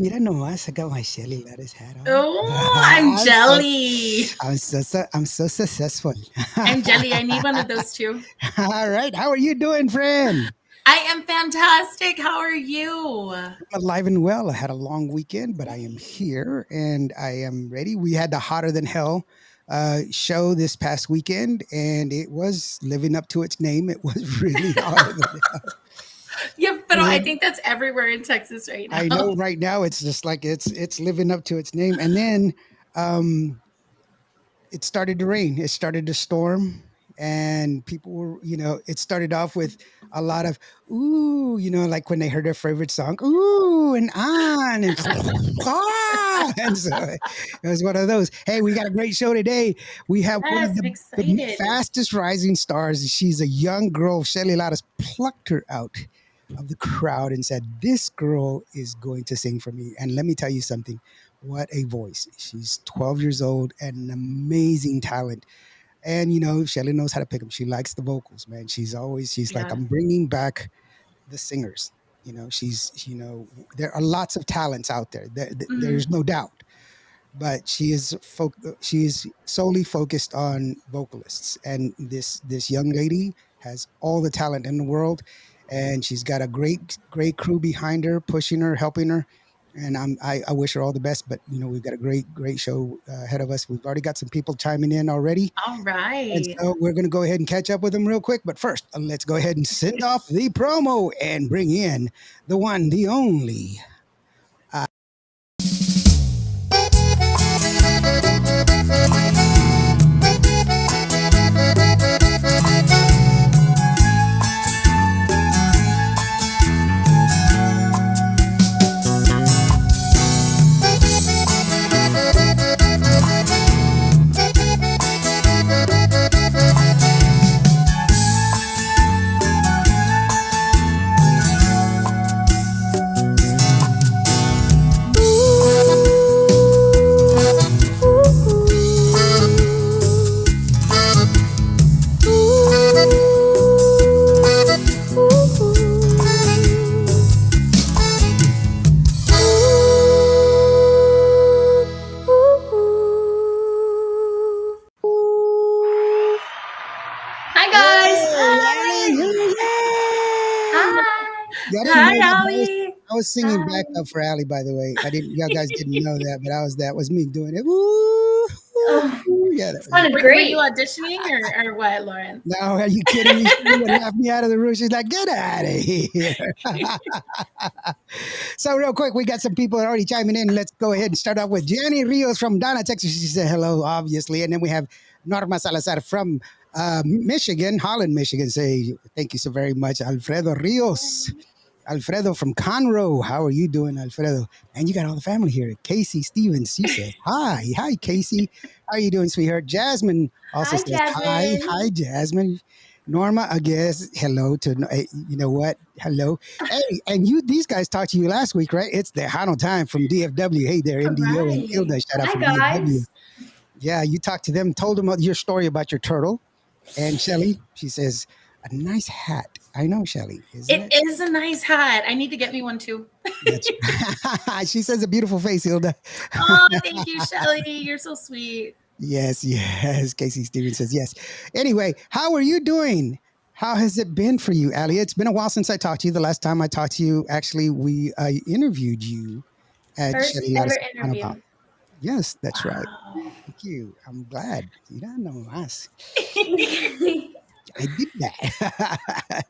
mira nomás, I got my Shelly lettuce hat on. Oh, I'm I'm so, jelly. I'm so successful. I'm jelly. I need one of those too. All right, how are you doing, friend? I am fantastic. How are you? I'm alive and well. I had a long weekend, but I am here and I am ready. We had the hotter than hell show this past weekend, and it was living up to its name. It was really hotter than Yeah, but I hell. think that's everywhere in Texas right I now. know right now it's just like it's living up to its name. And then um, it started to rain. It started to storm, and people were, it started off with a lot of ooh, like when they heard their favorite song, ooh, and on, and ah, and so it was one of those. Hey, we got a great show today. We have one of Yes, I'm the excited. fastest rising stars. She's a young girl. Shelly Ladas plucked her out of the crowd and said, "This girl is going to sing for me." And let me tell you something. What a voice. She's 12 years old and an amazing talent. And, Shelly knows how to pick them. She likes the vocals, man. She's like, Yeah. I'm bringing back the singers. There are lots of talents out there. Mhm. There's no doubt. But she is solely focused on vocalists. And this young lady has all the talent in the world. And she's got a great crew behind her, pushing her, helping her, and I wish her all the best. But we've got a great show ahead of us. We've already got some people chiming in already, All and right. so we're going to go ahead and catch up with them real quick. But first, let's go ahead and send off the promo and bring in the one, the only. Hi guys. Hey, Allie, here we go. Hi. Yeah, I didn't know Hi, that. Ollie. I was singing back Hi. up for Allie, by the way. I didn't. You guys didn't know that, but that was me doing it. Woo, Oh, yeah, that was it. sounded Were you great. auditioning or what, Lawrence? Now, are you kidding me? She would laugh me out of the room. She's like, "Get out of here!" So, real quick, we got some people already chiming in. Let's go ahead and start off with Jenny Rios from Donna, Texas. She said hello, obviously, and then we have Norma Salazar from Michigan, Holland, Michigan. Say thank you so very much, Alfredo Rios. Alfredo from Conroe. How are you doing, Alfredo? And you got all the family here. Casey Stevens, she says, hi. Hi, Casey. How are you doing, sweetheart? Jasmine also Hi, says, hi. Jasmine. Hi, Jasmine. Norma, I guess, hello to, you know what? Hello. Hey, and these guys talked to you last week, right? It's the Hano time from DFW. Hey there, All NDO and right. Ilda. Shout out Hi, from DFW. guys. Yeah, you talked to them, told them your story about your turtle. And Shelly, she says, a nice hat. I know, Shelly, isn't It it? is a nice hat. I need to get me one too. That's she says a beautiful face, Hilda. Oh, thank you, Shelly. You're so sweet. Yes, yes. Casey Stevens says yes. Anyway, how are you doing? How has it been for you, Allie? It's been a while since I talked to you. The last time I talked to you, actually, we interviewed you at First Shelly ever Lattice interview. About. Yes, that's right. Wow. Thank you. I'm glad. You don't know us. Yeah. I did that.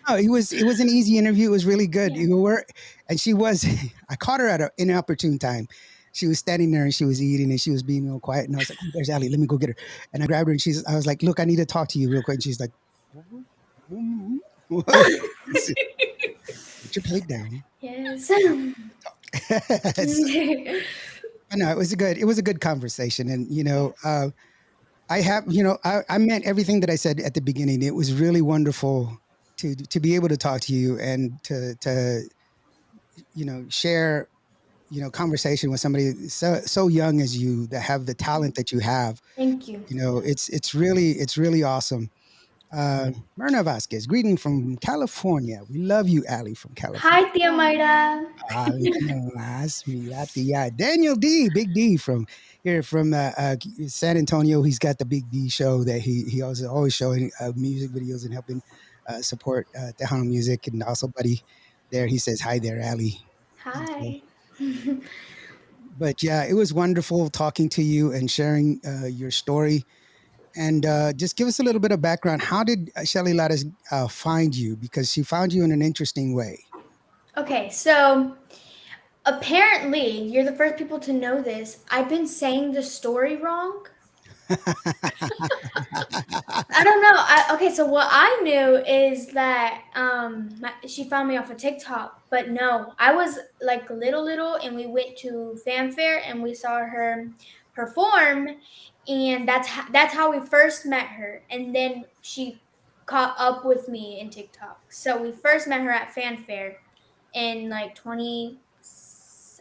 No, it was an easy interview. It was really good. You were, and she was. I caught her at an inopportune time. She was standing there and she was eating and she was being real quiet. And I was like, oh, "There's Allie. Let me go get her." And I grabbed her and I was like, "Look, I need to talk to you real quick." And she's like, "Put your plate down." Yes. I know it was a good conversation, and I have, I meant everything that I said at the beginning. It was really wonderful to be able to talk to you and to share conversation with somebody so young as you that have the talent that you have. Thank you. It's really awesome. Myrna Vasquez, greeting from California. We love you, Allie from Hi, California. Tia Mayra. Más, mira, tía. Daniel D, Big D from here from San Antonio. He's got the Big D show that he also always showing music videos and helping support Tejano music. And also, buddy, there he says hi there, Allie. And so, Hi. but yeah, it was wonderful talking to you and sharing your story. And just give us a little bit of background. How did Shelly Lattis find you? Because she found you in an interesting way. Okay, so apparently you're the first people to know this. I've been saying the story wrong. I don't know. Okay, so what I knew is that she found me off of TikTok, but no, I was like little, and we went to fanfare and we saw her perform, and that's how we first met her, and then she caught up with me in TikTok. So we first met her at fanfare in like 20.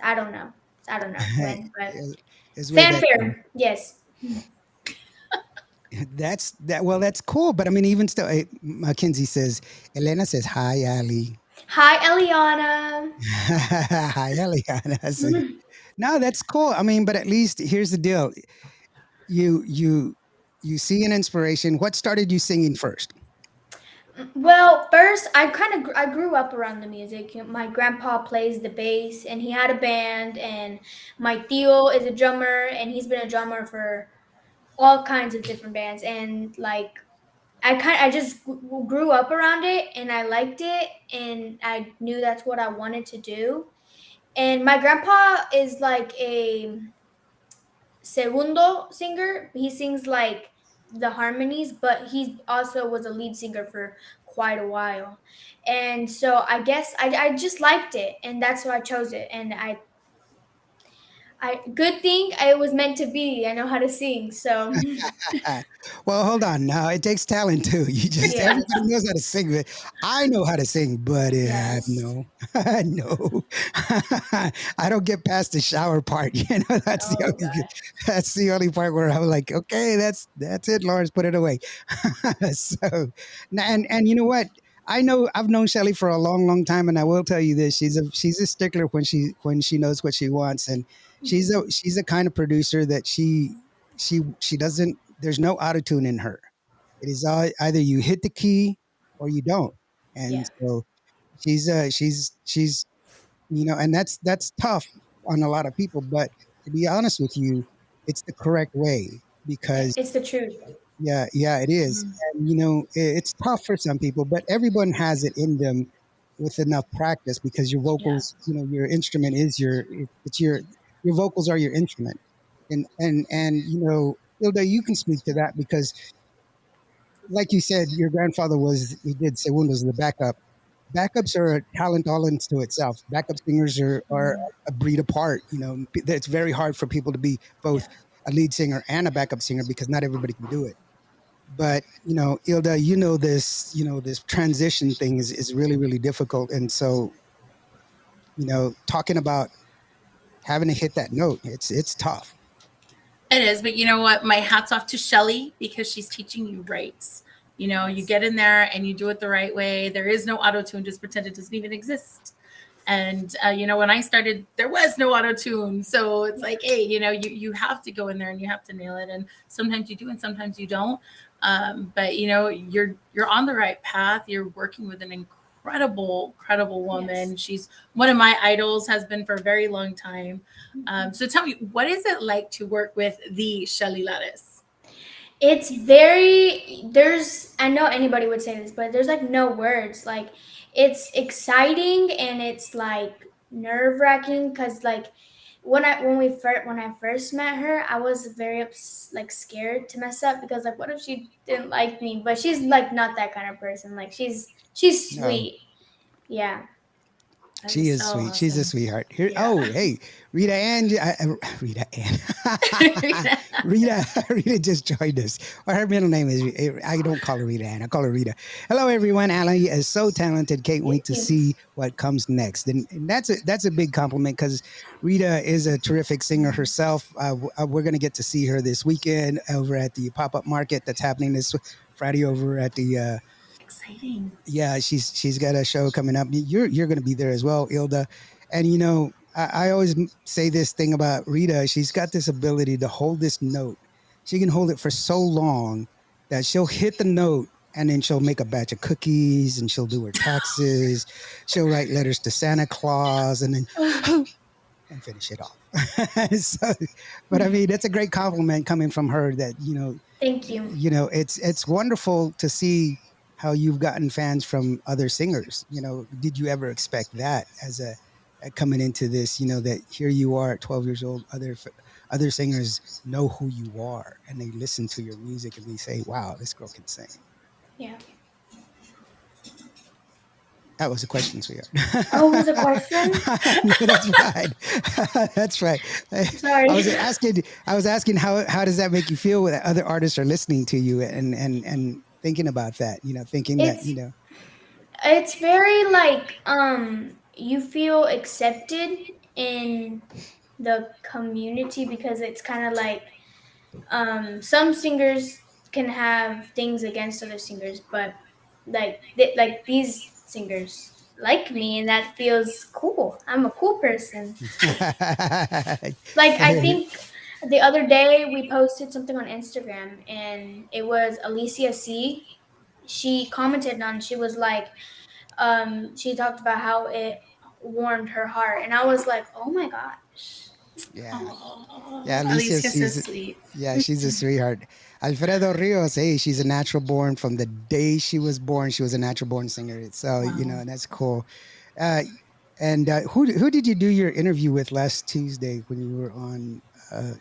I don't know when, but It's way back then. fanfare, yes. That's that. Well, that's cool. But I mean, even still, Mackenzie says, Elena says, hi, Ali. Hi, Eliana. Hi, Eliana. So, no, that's cool. I mean, but at least here's the deal. You, you, you see an inspiration. What started you singing first? Well, first I grew up around the music. My grandpa plays the bass, and he had a band, and my tío is a drummer, and he's been a drummer for all kinds of different bands. And like I just grew up around it, and I liked it, and I knew that's what I wanted to do. And my grandpa is like a segundo singer. He sings like the harmonies, but he also was a lead singer for quite a while. And so I guess I just liked it, and that's why I chose it. And I good thing it was meant to be. I know how to sing, so Well, hold on. Now it takes talent too. You just yes, everybody knows how to sing. But I know how to sing, but yes. no, no, I don't get past the shower part. You know, Oh God, that's the only part where I'm like, okay, that's it, Lawrence, put it away. So, and you know what? I know I've known Shelly for a long, long time, and I will tell you this: she's a stickler when she knows what she wants, and she's a kind of producer that she doesn't. There's no autotune in her. It is either you hit the key or you don't, and yeah, so she's and that's tough on a lot of people. But to be honest with you, it's the correct way yeah. because It's the truth. yeah, it is. And it's tough for some people, but everyone has it in them with enough practice because your Yeah, vocals, your instrument is it's your vocals are your instrument. And Ilda, you can speak to that because like you said, your grandfather he did segundos, the backup. Backups are a talent all into itself. Backup singers are a breed apart. It's very hard for people to be both yeah, a lead singer and a backup singer because not everybody can do it. But Ilda, this transition thing is really, really difficult. And so, talking about having to hit that note, it's tough. It is, but you know what? My hat's off to Shelly because she's teaching you right. You yes, get in there and you do it the right way. There is no auto tune. Just pretend it doesn't even exist. And when I started, there was no auto tune, so it's like, hey, you have to go in there and you have to nail it. And sometimes you do, and sometimes you don't. But you're on the right path. You're working with an incredible yes. woman. She's one of my idols, has been for a very long time. So tell me, what is it like to work with the Shelly Lattis? It's very I know anybody would say this, but there's like no words. Like it's exciting, and it's like nerve-wracking because like when I first met her, I was very like scared to mess up because like what if she didn't like me? But she's like not that kind of person. Like she's No, sweet. Yeah. That she is is so sweet. She's a awesome. sweetheart. Here, Yeah. oh, hey, Rita Ann, Rita Ann, Rita just joined us. Well, her middle name is. I don't call her Rita Ann. I call her Rita. Hello, everyone. Allie is so talented. Can't Thank wait to you. see what comes next. And that's a big compliment because Rita is a terrific singer herself. We're going to get to see her this weekend over at the pop up market that's happening this Friday over at the Exciting. yeah, she's got a show coming up. You're going to be there as well, Ilda. And you know, I always say this thing about Rita. She's got this ability to hold this note. She can hold it for so long that she'll hit the note and then she'll make a batch of cookies and she'll do her taxes. She'll write letters to Santa Claus and then and finish it off. So, but I mean, that's a great compliment coming from her. That Thank you. it's wonderful to see how you've gotten fans from other singers. Did you ever expect that as a coming into this? That here you are at 12 years old. Other singers know who you are and they listen to your music and they say, "Wow, this girl can sing." Yeah. That was a question, sweetheart. Oh, was a question? No, that's right. That's right. Sorry. I was asking how does that make you feel when other artists are listening to you and thinking about that, thinking that, It's it's very like you feel accepted in the community because it's kind of like some singers can have things against other singers, but like these singers like me, and that feels cool. I'm a cool person. Like I think the other day we posted something on Instagram, and it was Alicia C. She commented on. She was like, she talked about how it warmed her heart, and I was like, oh my gosh. Yeah. Oh, Yeah, Alicia, Alicia's so sweet. she's a sweetheart. Alfredo Rios, hey, she's a natural born. From the day she was born, she was a natural born singer. So, Wow. that's cool. Uh, and who did you do your interview with last Tuesday when you were on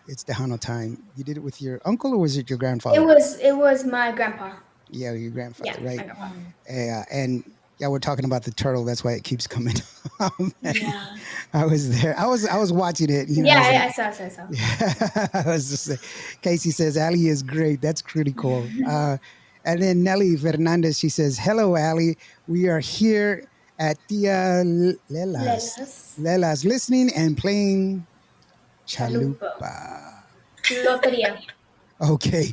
It's Tejano Time? You did it with your uncle or was it your grandfather? It was my grandpa. Yeah, your Yeah, grandfather, my right? grandpa. Oh, Yeah, and yeah, we're talking about the turtle. That's why it keeps coming up. And yeah. I was there. I was watching it. I Yeah, was like, I saw. yeah. I was just like, Casey says Ali is great. That's pretty cool. And then Nelly Fernandez, she says, "Hello, Ali. We are here at Tia Lelas. Lela's, listening and playing Chalupa. chalupa." Loteria. Okay.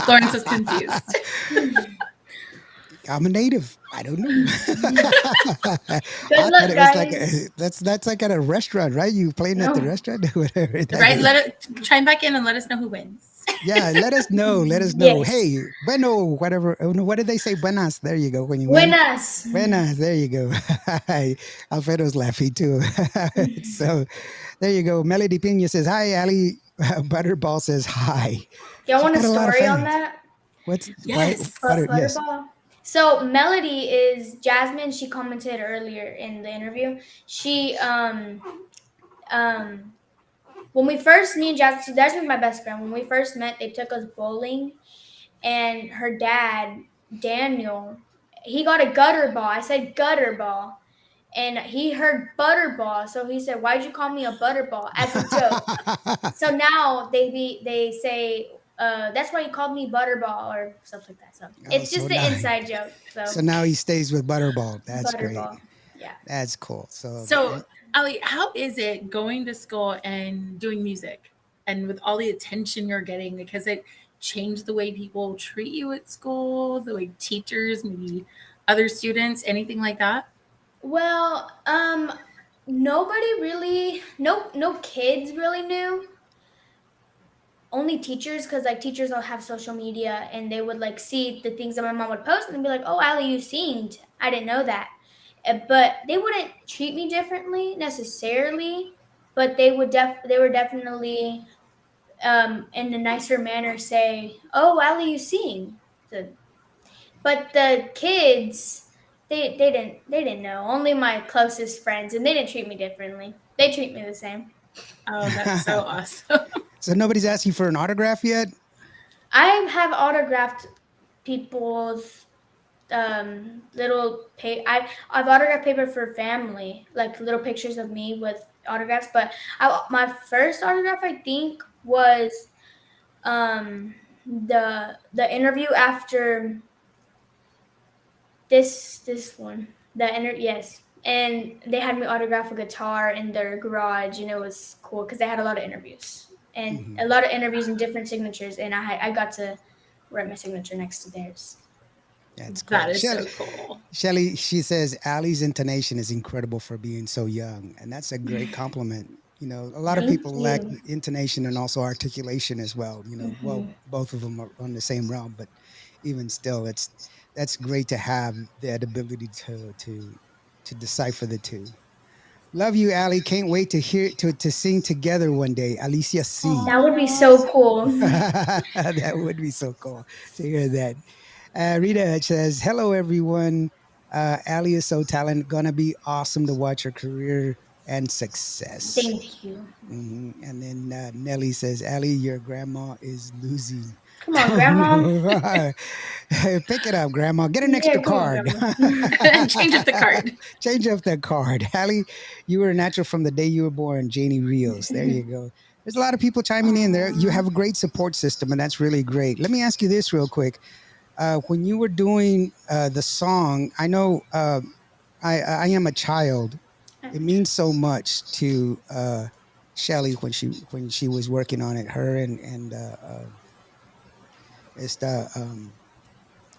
Lawrence is confused. I'm a native. I don't know. Good I thought luck, it was like guys. that's like at a restaurant, right? You playing at the No. restaurant, whatever that Right? is. Let it chime back in and let us know who wins. Yeah, let us know. Let us know. Yes. Hey, bueno, whatever. Oh, no, what did they say? Buenas. There you go. When you win, Buenas. buenas. There you go. Alfredo's laughing too. So there you go. Melody Pina says hi. Ali Butterball says hi. Y'all She's want a got a lot of story on fans. that? What's why? Yes. Butter? Yes. Butterball. So Melody is Jasmine. She commented earlier in the interview. She um when we first me and Jasmine's my best friend. When we first met, they took us bowling, and her dad Daniel, he got a gutter ball. I said gutter ball, and he heard butterball, so he said, "Why'd you call me a butterball?" as a joke. So now they say that's why you called me Butterball or stuff like that. So Oh, it's so just the now, inside joke. So so now he stays with Butterball. That's great. Butterball, yeah. That's cool. So, So, Ali, how is it going to school and doing music and with all the attention you're getting? Because it changed the way people treat you at school, the way teachers, maybe other students, anything like that? Well, nobody really, no kids really knew. Only teachers, because like teachers will have social media and they would like see the things that my mom would post and be like, "Oh, Allie, you singed. I didn't know that." But they wouldn't treat me differently necessarily, but they were definitely in a nicer manner say, "Oh, Allie, you sing." So, but the kids, they didn't know. Only my closest friends, and they didn't treat me differently. They treat me the same. Oh, that's so awesome. so nobody's asked you for an autograph yet? I have autographed people's little I've autographed paper for family, like little pictures of me with autographs. But my first autograph, I think, was the interview after this one. Yes, and they had me autograph a guitar in their garage, and it was cool because they had a lot of interviews and Mhm. a lot of interviews and different signatures, and I got to write my signature next to theirs. That's That great. is Shelly, so cool. Shelly, she says Allie's intonation is incredible for being so young, and that's a great compliment. You know, a lot of Yeah. Thank people lack you. intonation and also articulation as well. You know, well, Hmm. both of them are on the same realm, but even still, it's that's great to have that ability to decipher the two. Love you, Allie. Can't wait to hear to sing together one day. Alicia C. That would be Oh, so cool. That would be so cool to hear that. Rita says, "Hello, everyone. Allie is so talented. Gonna be awesome to watch her career and success." Thank you. And then Nelly says, "Allie, your grandma is losing." Come on, Grandma. Pick it up, Grandma. Get an Yeah, extra come on, card. Grandma. change up the card. Change up the card. Allie, you were a natural from the day you were born. Janie Rios. There you go. There's a lot of people chiming in there. You Aw. have a great support system, and that's really great. Let me ask you this real quick. When you were doing the song, I know I am a child. It means so much to Shelly when she was working on it. Her and it's the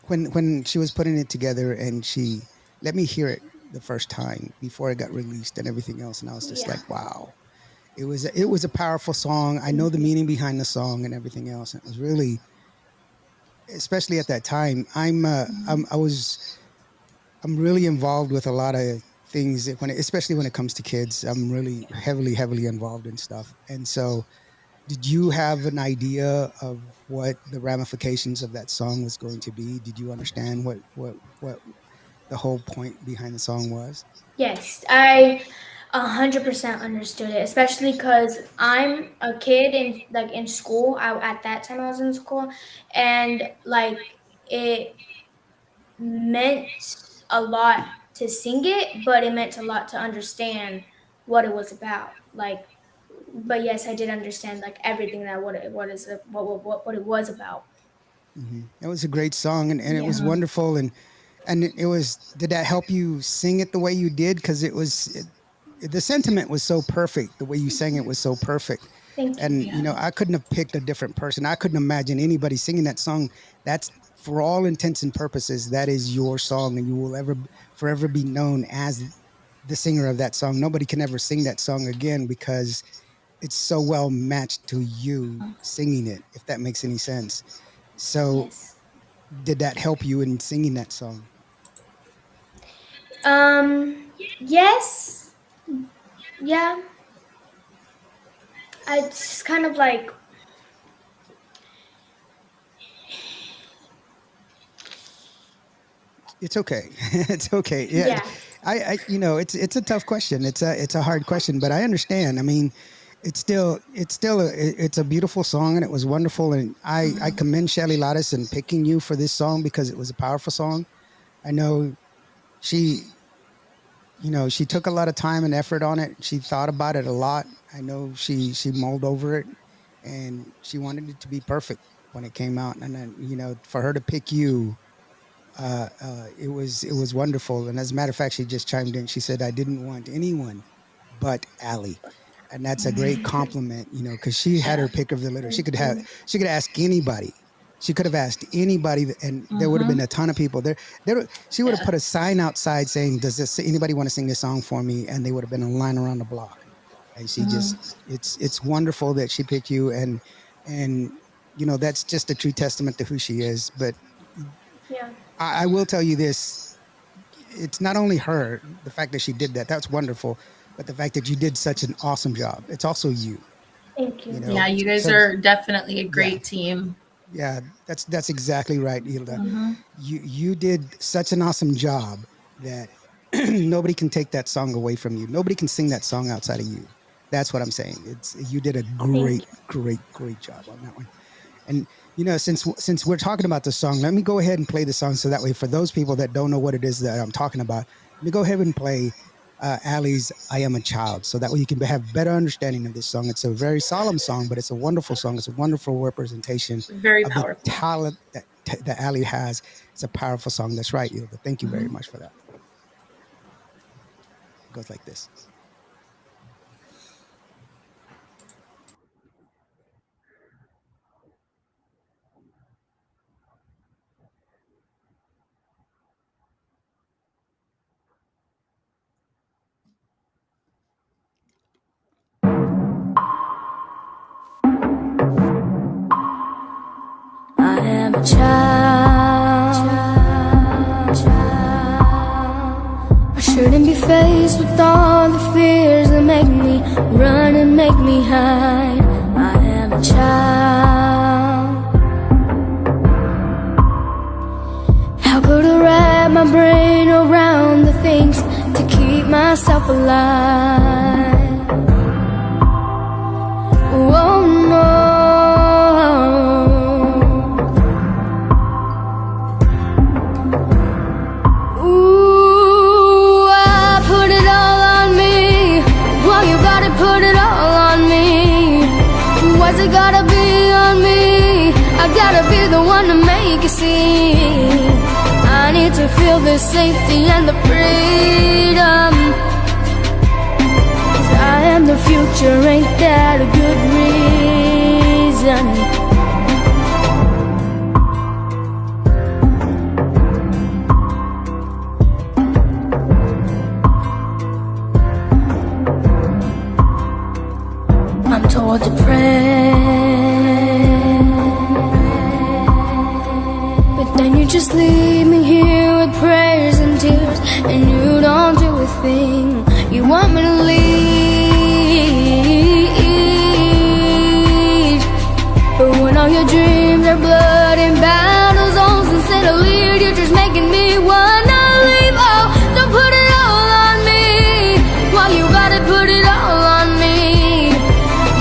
when she was putting it together and she let me hear it the first time before it got released and everything else, and I was just Yeah. like, wow. It was a powerful song. I know Thank the you. meaning behind the song and everything else. And it was really, especially at that time. I'm really involved with a lot of things especially when it comes to kids. I'm really heavily involved in stuff. And so, did you have an idea of what the ramifications of that song was going to be? Did you understand what the whole point behind the song was? Yes, I 100% understood it, especially because I'm a kid in school. At that time I was in school, and like it meant a lot to sing it, but it meant a lot to understand what it was about. Like, but yes, I did understand like everything that what it was about. It was a great song, and it was Yeah, Mhm. wonderful, and it was. Did that help you sing it the way you did? Because the sentiment was so perfect. The way you sang it was so perfect, thank you. and Yeah. I couldn't have picked a different person. I couldn't imagine anybody singing that song. That's for all intents and purposes, that is your song, and you will ever forever be known as the singer of that song. Nobody can ever sing that song again because it's so well matched to you singing it. If that makes any sense. So Yes. did that help you in singing that song? Yes. Yeah. It's kind of like It's okay. It's okay. Yeah, yeah. it's a tough question. It's a hard question, but I understand. I mean, it's a beautiful song and it was wonderful. And I commend Shelly Lattis in picking you for this song because it was a powerful song. I know she she took a lot of time and effort on it. She thought about it a lot. I know she mulled over it, and she wanted it to be perfect when it came out. And then for her to pick you, it was wonderful. And as a matter of fact, she just chimed in. She said, "I didn't want anyone but Allie." And that's a great compliment, because she had Yeah. her pick of the litter. Thank you. She could ask anybody. She could have asked anybody, and there would have been Mm-hmm. a ton of people there. She would have Yeah. put a sign outside saying, "Does this anybody want to sing this song for me?" And they would have been in line around the block. And she just, Mm-hmm. it's wonderful that she picked you, and that's just a true testament to who she is. But Yeah. I will tell you this: it's not only her, the fact that she did that, that's wonderful, but the fact that you did such an awesome job. It's also you, Thank you you. Yeah, know. you guys So are definitely a yeah, great team. yeah, that's exactly right, Hilda. Mm-hmm. You did such an awesome job that nobody can take that song away from you. Nobody can sing that song outside of you. That's what I'm saying. It's you did a Thank you. great job on that one. And since we're talking about the song, let me go ahead and play the song so that way for those people that don't know what it is that I'm talking about, let me go ahead and play Allie's "I Am a Child" so that way you can have better understanding of this song. It's a very solemn song, but it's a wonderful song. It's a wonderful representation Very of the powerful. talent that Allie has. It's a powerful song. That's right, Hilda. Thank you very Mm-hmm. much for that. It goes like this. am a child. I shouldn't be faced with all the fears that make me run and make me hide. I am a child. How could I wrap my brain around the things to keep myself alive? Oh no. Ooh, I put it all on me. Well, you gotta put it all on me. Why's it gotta be on me? I gotta be the one to make you see. I need to feel the safety and the freedom. 'Cause I am the future, ain't that a good reason? I'm told to pray, but then you just leave me here with prayers and tears, and you don't do a thing. You want me to lead, but when all your dreams are blood and battle zones, instead of lead, you're just making me wanna leave. Oh, don't put it all on me. Why you gotta put it all on me?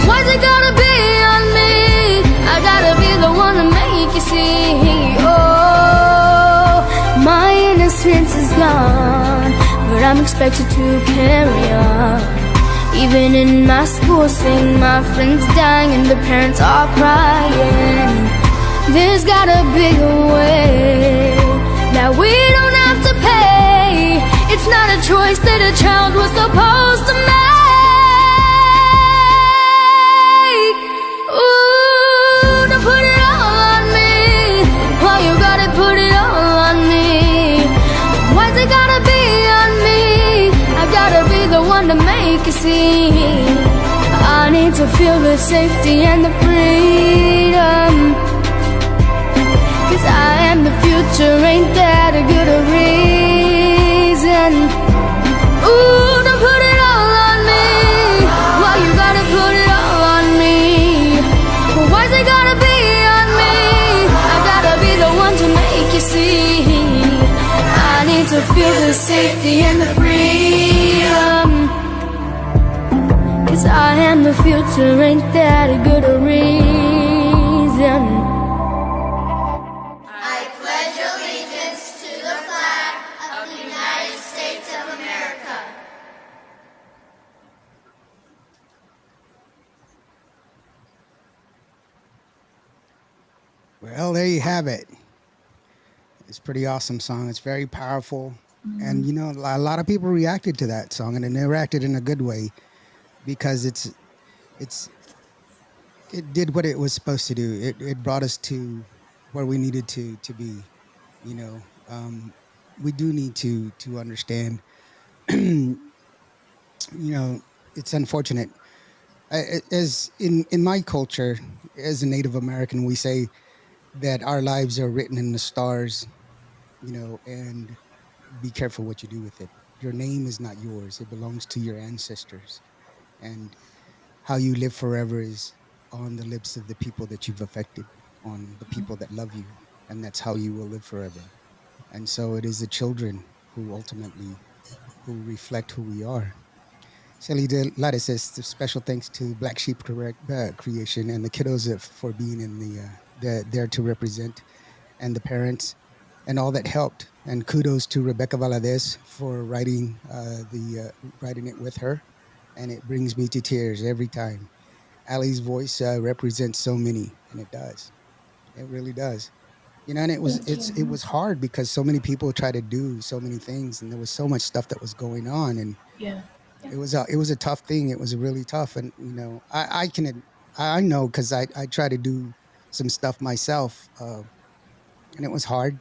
Why's it gotta be on me? I gotta be the one to make you see. Oh, my innocence is gone, but I'm expected to carry on. Even in my school sing, my friends dying and the parents all crying. There's gotta be a way that we don't have to pay. It's not a choice that a child was supposed to make. Ooh, don't put it all on me. Why you gotta put it all on me? Why's it gotta be on me? I gotta be the one to make you see. I need to feel the safety and the freedom. 'Cause I am the future, ain't that a good a reason? Ooh, don't put it all on me. Why you gotta put it all on me? Well, why's it gotta be on me? I gotta be the one to make you see. I need to feel the safety and the freedom. 'Cause I am the future, ain't that a good a reason? I pledge allegiance to the flag of the United States of America. Well, there you have it. It's a pretty awesome song. It's very powerful. And, you know, a lot of people reacted to that song, and they reacted in a good way because it's it did what it was supposed to do. It brought us to where we needed to be. You know, we do need to understand. You know, it's unfortunate. As in my culture, as a Native American, we say that our lives are written in the stars. You know, and be careful what you do with it. Your name is not yours; it belongs to your ancestors, and how you live forever is on the lips of the people that you've affected, on the people that love you, and that's how you will live forever. And so it is the children who ultimately who reflect who we are. Shelly De Latte says special thanks to Black Sheep Creation and the kiddos for being in there to represent, and the parents and all that helped. And kudos to Rebecca Valadez for writing it with her, and it brings me to tears every time. Allie's voice represents so many, and it does. It really does. You know, and it was hard because so many people try to do so many things, and there was so much stuff that was going on, and Yeah. it was a tough thing. It was really tough, and you know, I know because I try to do some stuff myself, and it was hard.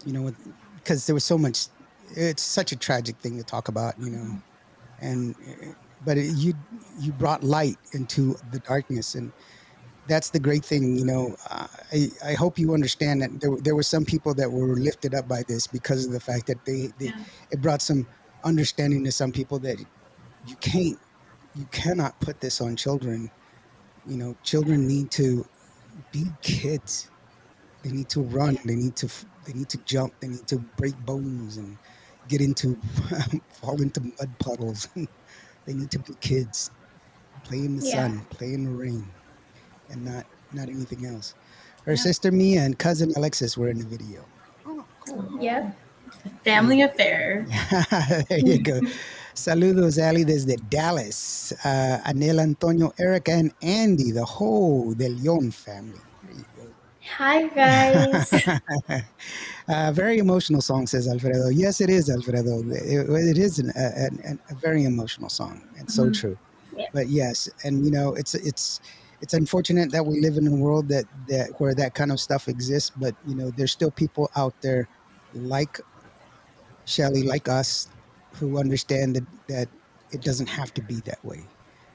You know, because there was so much. It's such a tragic thing to talk about. You know, and but you brought light into the darkness, and that's the great thing, I hope you understand that there were some people that were lifted up by this because of the fact that they Yeah. it brought some understanding to some people that you can't you cannot put this on children. Children need to be kids. They need to run. They need to jump. They need to break bones and get into fall into mud puddles. They need to be kids. Play in the Yeah. sun, play in the rain, and not anything else. Her Yeah. sister Mia and cousin Alexis were in the video. Oh, cool. Yep. Family affair. There you go. Saludos, Ali, desde Dallas. Anel, Antonio, Erica, and Andy, the whole De Leon family. There you go. Hi guys. Very emotional song, says Alfredo. Yes, it is, Alfredo. It is a very emotional song, and so Mhm. true. Yeah. But yes, and it's unfortunate that we live in a world that where that kind of stuff exists. But there's still people out there like Shelly, like us, who understand that it doesn't have to be that way.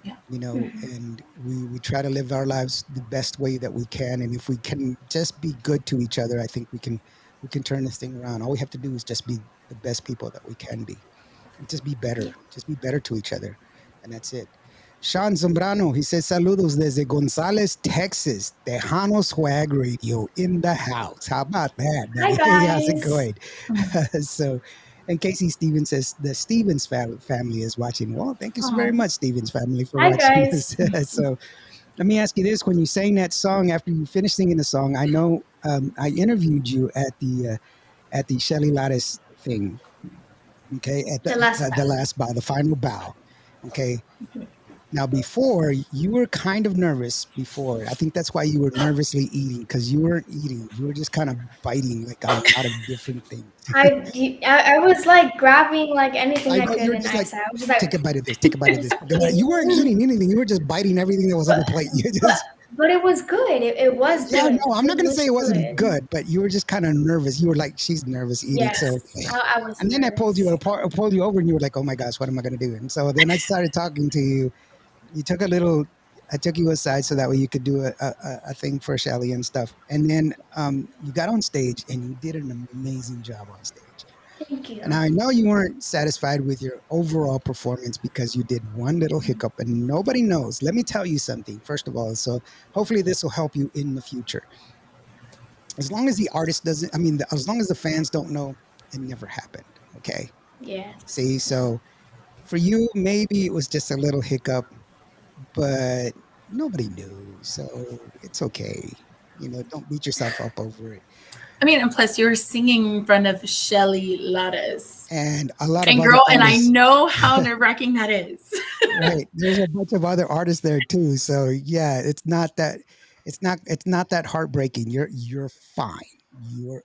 Yeah. And we try to live our lives the best way that we can, and if we can just be good to each other, I think we can turn this thing around. All we have to do is just be the best people that we can be, and just be better to each other, and that's it. Sean Zambrano, he says saludos desde Gonzales, Texas. Tejano Swag Radio in the house. How about that, Hi buddy? Hey, how's it guys. going? So, and Casey Stevens says the Stevens family is watching. Well, thank you so very Aw. much, Stevens family, for Hi watching guys. this. So, let me ask you this: when you sang that song, after you finished singing the song, I know I interviewed you at the Shelly Lattice thing. Okay, at The last the battle. last bow, the final bow. Okay. Now, before you were kind of nervous. Before, I think that's why you were nervously eating, because you weren't eating. You were just kind of biting like a lot of different things. I was like grabbing like anything I I know could, you were and just I like, said I was just like, take a bite of this, take a bite of this. You weren't but eating anything. You were just biting everything that was on the plate. You just but it was good. It was Yeah, good. no, The I'm not food gonna was say it wasn't good. good, but you were just kind of nervous. You were like, she's nervous eating. So, Yes, I was and then I pulled you nervous. apart, I pulled you over, and you were like, oh my gosh, what am I gonna do? And so then I started talking to you. You took a little. I took you aside so that way you could do a thing for Shelly and stuff. And then you got on stage and you did an amazing job on stage. Thank And you. I know you weren't satisfied with your overall performance because you did one little hiccup and nobody knows. Let me tell you something, first of all. So hopefully this will help you in the future. As long as the artist doesn't, I mean, as long as the fans don't know, it never happened. Okay. Yes. See, so for you, maybe it was just a little hiccup, but nobody knew. So it's okay. Don't beat yourself up over it. I mean, and plus you were singing in front of Shelly Lattice. And a lot of And other girl, and I artists. know how nerve-wracking that is. Right. There's a bunch of other artists there too. So yeah, it's not that heartbreaking. You're fine. You're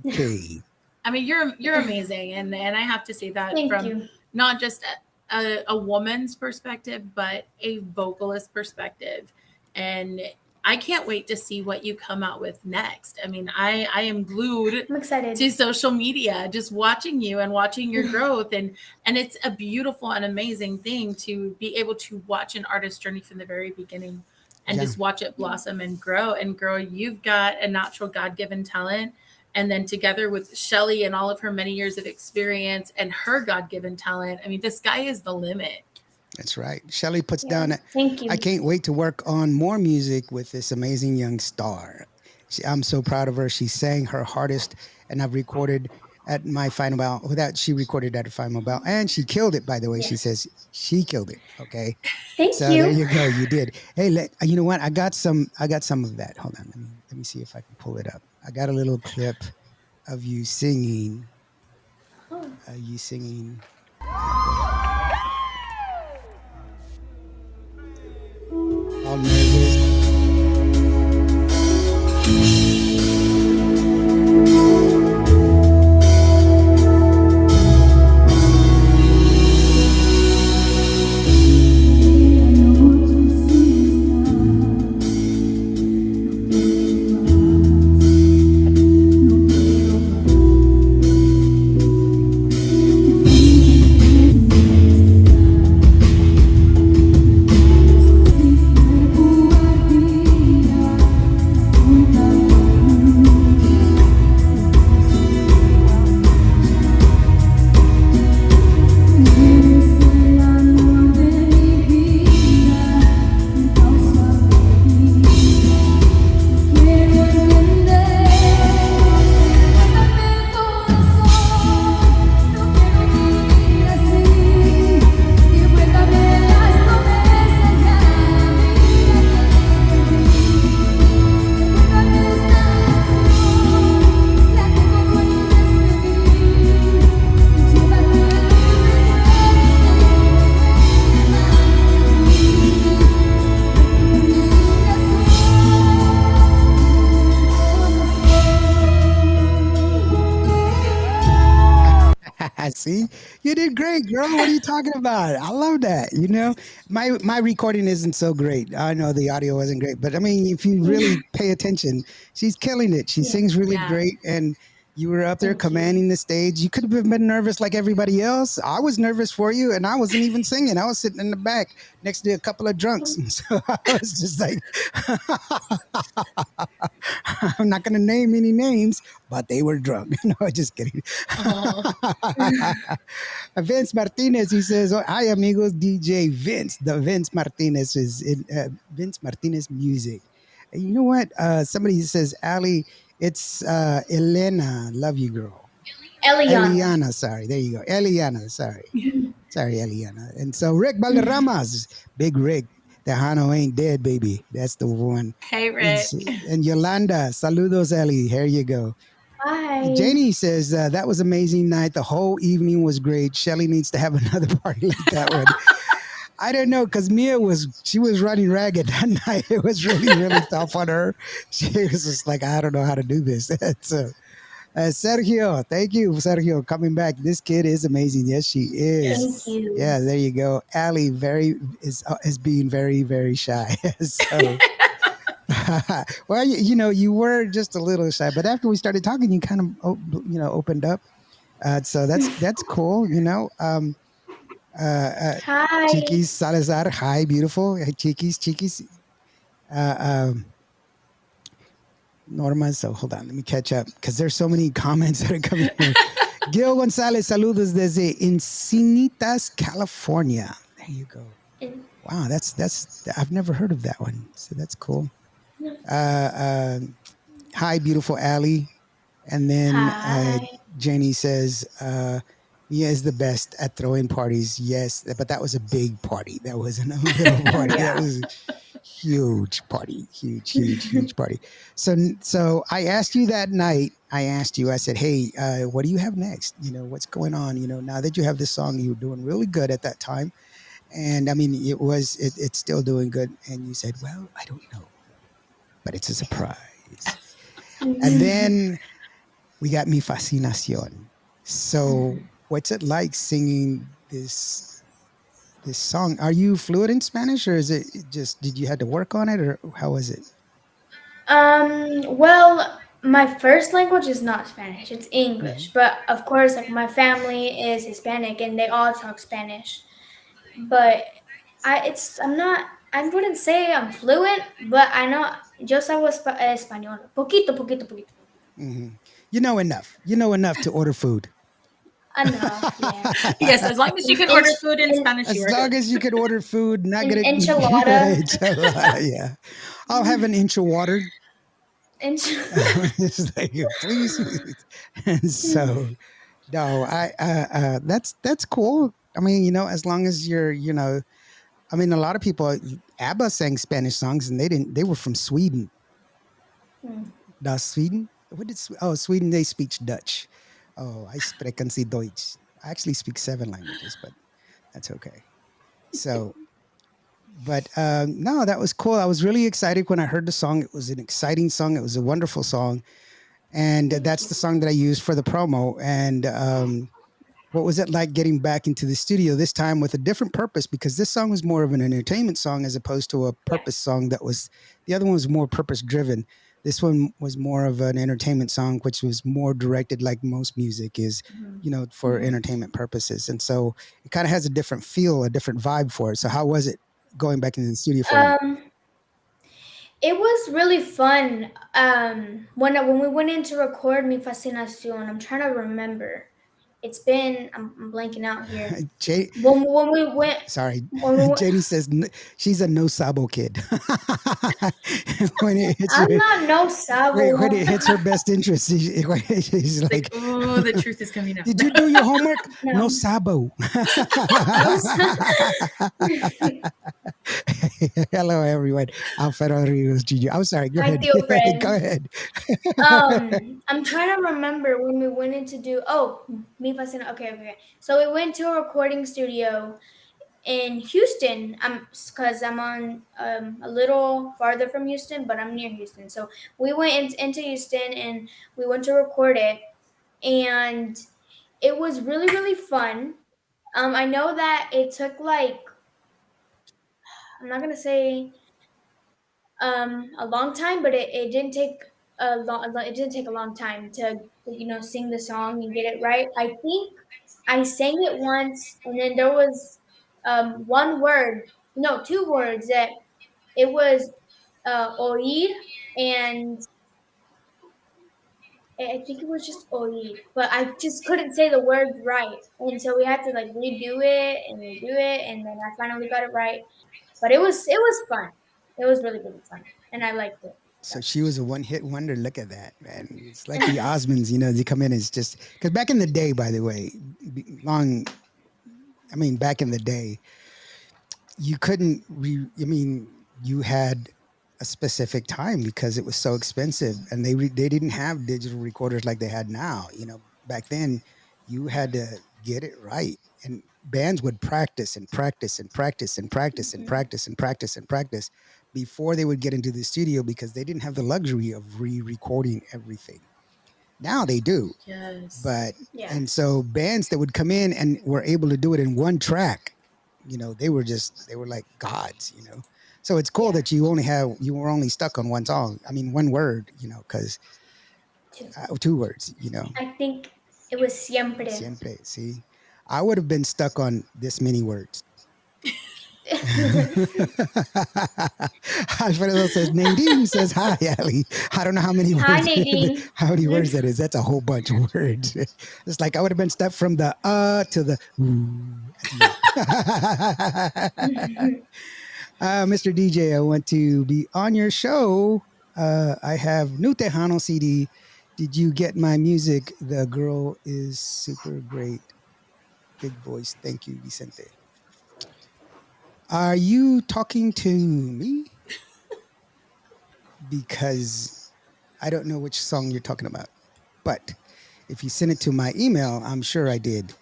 okay. I mean, you're amazing, and I have to say that Thank from you. not just a woman's perspective, but a vocalist perspective, and I can't wait to see what you come out with next. I mean, I am glued I'm excited. to social media, just watching you and watching your growth, and it's a beautiful and amazing thing to be able to watch an artist's journey from the very beginning and Yeah. just watch it blossom and grow. And girl, you've got a natural God-given talent. And then together with Shelly and all of her many years of experience and her God-given talent, I mean, the sky is the limit. That's right. Shelly puts Yeah. down. Thank you. I can't wait to work on more music with this amazing young star. I'm so proud of her. She sang her hardest, and I've recorded at my final bow. She recorded at a final bow, and she killed it. By the way, she says she killed it. Okay, Thank so you. there you go. You did. Hey, you know what? I got some of that. Hold on. Let me see if I can pull it up. I got a little clip of you singing. Oh. You singing. All nervous. See, you did great, girl. What are you talking about? I love that. You know, my recording isn't so great. I know the audio wasn't great, but I mean, if you really pay attention, she's killing it. She Yeah. sings really Yeah. great, and you were up there Thank you. commanding the stage. You could have been nervous like everybody else. I was nervous for you, and I wasn't even singing. I was sitting in the back next to a couple of drunks, and so I was just like, I'm not going to name any names, but they were drunk. No, just kidding. Oh, Vince Martinez, he says, oh, hi, amigos, DJ Vince. The Vince Martinez is in Vince Martinez music. And you know what? Somebody says, Ali, it's Elena. Love you, girl. Eliana. Eliana, sorry. There you go. Eliana, sorry. Sorry, Eliana. And so Rick Valderramas, big Rick. Tejano ain't dead, baby. That's the one. hey Rick. And Yolanda, saludos, Ellie. Here you go. Hi. Janie says that was amazing night. The whole evening was great. Shelly needs to have another party like that one. I don't know because Mia she was running ragged that night. It was really tough on her. She was just like, I don't know how to do this. So Sergio, thank you, Sergio, coming back. This kid is amazing. Yes, she is. Thank you. Yeah, there you go. Allie is being very shy. So. Well, you know, you were just a little shy, but after we started talking, you kind of, opened up. So that's cool. You know, Hi. Chiquis Salazar, hi, beautiful. Hey, Chiquis. Uh, um, Norma, so hold on, let me catch up because there's so many comments that are coming here. Gil Gonzalez, saludos desde Encinitas, California. There you go. Wow, that's I've never heard of that one, so that's cool. Hi, beautiful Allie. And then Hi. Janie says, Mia is the best at throwing parties. Yes, but that was a big party. That wasn't a little party. That Yeah. was a huge party. Huge party. So I asked you that night, I said, hey, what do you have next? You know, what's going on? You know, now that you have this song, you were doing really good at that time. And I mean, it's still doing good. And you said, well, I don't know, but it's a surprise. And then we got Mi Fascinación. So, what's it like singing this song? Are you fluent in Spanish, or is it just did you had to work on it, or how was it? Well, my first language is not Spanish, it's Mhm. English. But of course, like my family is Hispanic and they all talk Spanish. But I wouldn't say I'm fluent, but I know yo sabo español. Poquito. Hmm. You know enough. You know enough to order food. Enough, yeah. Yes, as long as you can order Inch, food in in, Spanish, you As are long good. as you can order food, not gonna enchilada. enchilada, yeah. I'll have an inch of water. Inch. It's like, please. And so no, that's cool. I mean, you know, as long as you're, you know, I mean, a lot of people, ABBA sang Spanish songs, and they were from Sweden. Sweden. Sweden? They speak Dutch. Oh, I sprechen Sie Deutsch. I actually speak 7 languages, but that's okay. So, but no, that was cool. I was really excited when I heard the song. It was an exciting song. It was a wonderful song, and Thank that's you. the song that I used for the promo. And what was it like getting back into the studio this time with a different purpose? Because this song was more of an entertainment song as opposed to a Yeah. purpose song that was, the other one was more purpose driven. This one was more of an entertainment song, which was more directed like most music is, you know, for entertainment purposes. And so it kind of has a different feel, a different vibe for it. So how was it going back into the studio for you? Um, it was really fun. When we went in to record Mi Fascinación, I'm trying to remember. I'm blanking out here. Jay, When we went sorry, when we went, JD says she's a no sabo kid. When it hits her, I'm not no when sabo. it hits her best interest, she's It's like, like, oh, the truth is coming out. "Did you do your homework? No No, sabo." no sabo. Hello, everyone. Alfredo Rios Jr. I'm sorry. Go Hi, ahead. Theo Go friend. ahead. I'm trying to remember when we went in to do. Oh, Mi Fascina. Okay. So we went to a recording studio in Houston. Because I'm on a little farther from Houston, but I'm near Houston. So we went into Houston and we went to record it, and it was really really fun. I know that it took like, I'm not gonna say a long time, but it didn't take it didn't take a long time to sing the song and get it right. I think I sang it once, and then there was one word, no, two words that it was oír, and I think it was just oír, but I just couldn't say the words right, and so we had to like redo it, and then I finally got it right. But it was fun. It was really really fun, and I liked it. So she was a one-hit wonder. Look at that, man. It's like the Osmonds, they come in as just because back in the day, by the way, back in the day, you couldn't you had a specific time because it was so expensive, and they didn't have digital recorders like they had now. Back then, you had to get it right, and bands would practice and practice and practice and practice and practice and practice and practice before they would get into the studio because they didn't have the luxury of re-recording everything. Now they do, Yes. but Yeah. and so bands that would come in and were able to do it in one track, they were like gods. So it's cool Yeah. that you were only stuck on one song. One word, because two words. I think it was siempre. Siempre. See, I would have been stuck on this many words. Alfredo says, Nadine says, hi, Allie. I don't know how many Hi, words. Nadine. How many words that is. That's a whole bunch of words. It's like I would have been stuck from the to the Mr. DJ, I want to be on your show. I have new Tejano CD. Did you get my music? The girl is super great. Big voice. Thank you, Vicente. Are you talking to me? Because I don't know which song you're talking about. But if you send it to my email, I'm sure I did.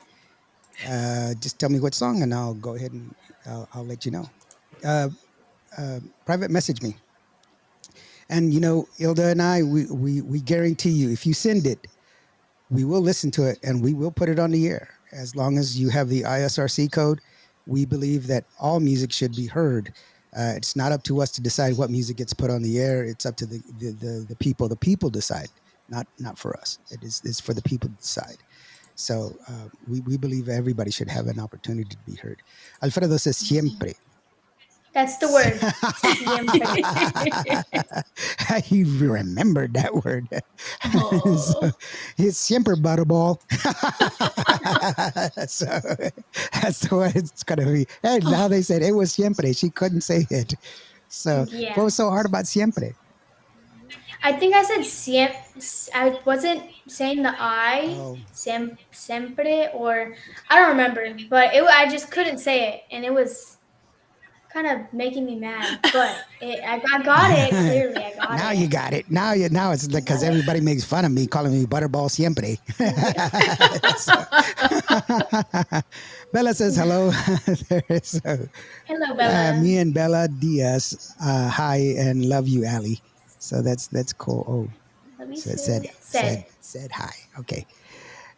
Just tell me what song, and I'll go ahead and I'll let you know. Private message me. And Ilda and I, we guarantee you, if you send it, we will listen to it and we will put it on the air. As long as you have the ISRC code, we believe that all music should be heard. It's not up to us to decide what music gets put on the air. It's up to the people. The people decide, not for us. It's for the people to decide. So we believe everybody should have an opportunity to be heard. Alfredo says siempre. That's the word. He remembered that word. So, it's siempre butterball. So that's the way it's going to be. And now they said it was siempre. She couldn't say it. So Yeah. what was so hard about siempre? I think I said I wasn't saying the I. Oh. Siempre, or I don't remember, but I just couldn't say it, and it was kind of making me mad. But I got it clearly. I got Now it. you got it. Now it's like because everybody makes fun of me, calling me butterball siempre. Bella says hello. Hello, Bella. Me and Bella Diaz. Hi and love you, Allie. So that's cool. Oh, so it said hi. Okay.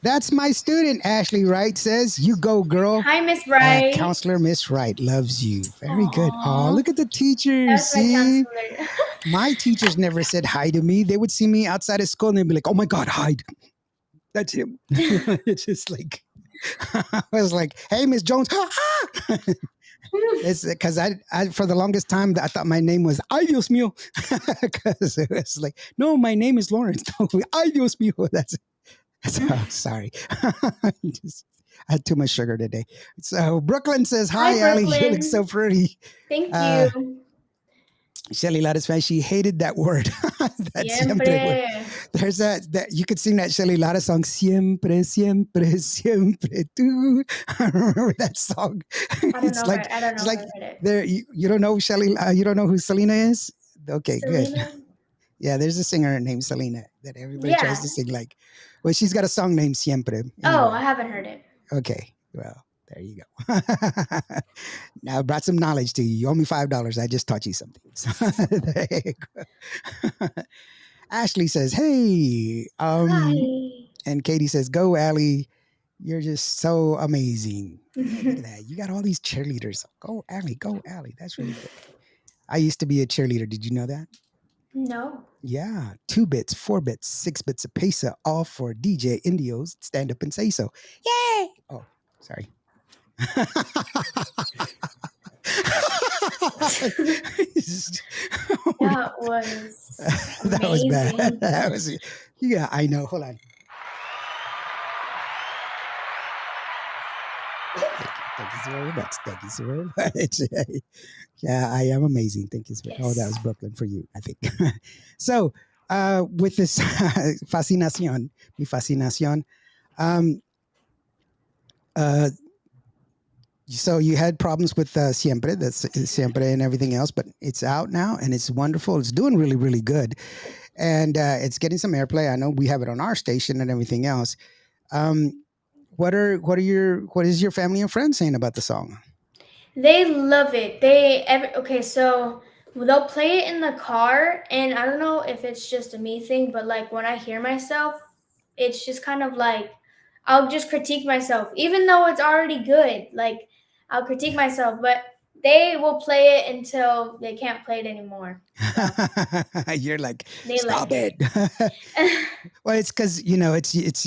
That's my student, Ashley Wright says, you go, girl. Hi, Miss Wright. Counselor Miss Wright loves you. Very good. Oh, look at the teachers. That's my See? counselor. My teachers never said hi to me. They would see me outside of school and they'd be like, oh my God, hide. That's him. It's just like, I was like, hey, Miss Jones. It's because I for the longest time I thought my name was Ay Dios mío, because it was like, no, my name is Lawrence. No, Ay Dios mío. That's sorry. I had too much sugar today. So Brooklyn says, hi, Allie. You look so pretty. Thank you. Shelly Lada's fan. She hated that word. That siempre word. There's that you could sing that Shelly Lada song, Siempre, Siempre, Siempre tú. I remember that song. I don't know. I don't know. It's like there. You don't know Shelly. You don't know who Selena is. Okay, Selena? good. Yeah, there's a singer named Selena that everybody tries to sing like. Well, she's got a song named Siempre. Anyway. Oh, I haven't heard it. Okay, well, there you go. Now I brought some knowledge to you. You owe me $5. I just taught you something. So, there you go. Ashley says, hey. Hi. And Katie says, go, Allie. You're just so amazing. Look at that. You got all these cheerleaders. Go, Allie. Go, Allie. That's really good. I used to be a cheerleader. Did you know that? No. Yeah. 2 bits, 4 bits, 6 bits of pesa, all for DJ Indios. Stand up and say so. Yay. Oh, sorry. That was That was bad. amazing. That was, yeah, I know. Hold on. Thank you so very much. Thank you so very much. Yeah, I am amazing. Thank you. Oh, that was Yes. Brooklyn for you, I think. So, with this fascinación, mi fascinación, um, uh, so you had problems with siempre, that's siempre and everything else, but it's out now and it's wonderful. It's doing really, really good, and it's getting some airplay. I know we have it on our station and everything else. Um, what is your family and friends saying about the song? They love it. Okay, so they'll play it in the car, and I don't know if it's just a me thing, but like when I hear myself, it's just kind of like I'll just critique myself, even though it's already good. Like I'll critique myself, but they will play it until they can't play it anymore. So You're like, they stop like it. it. Well, it's because it's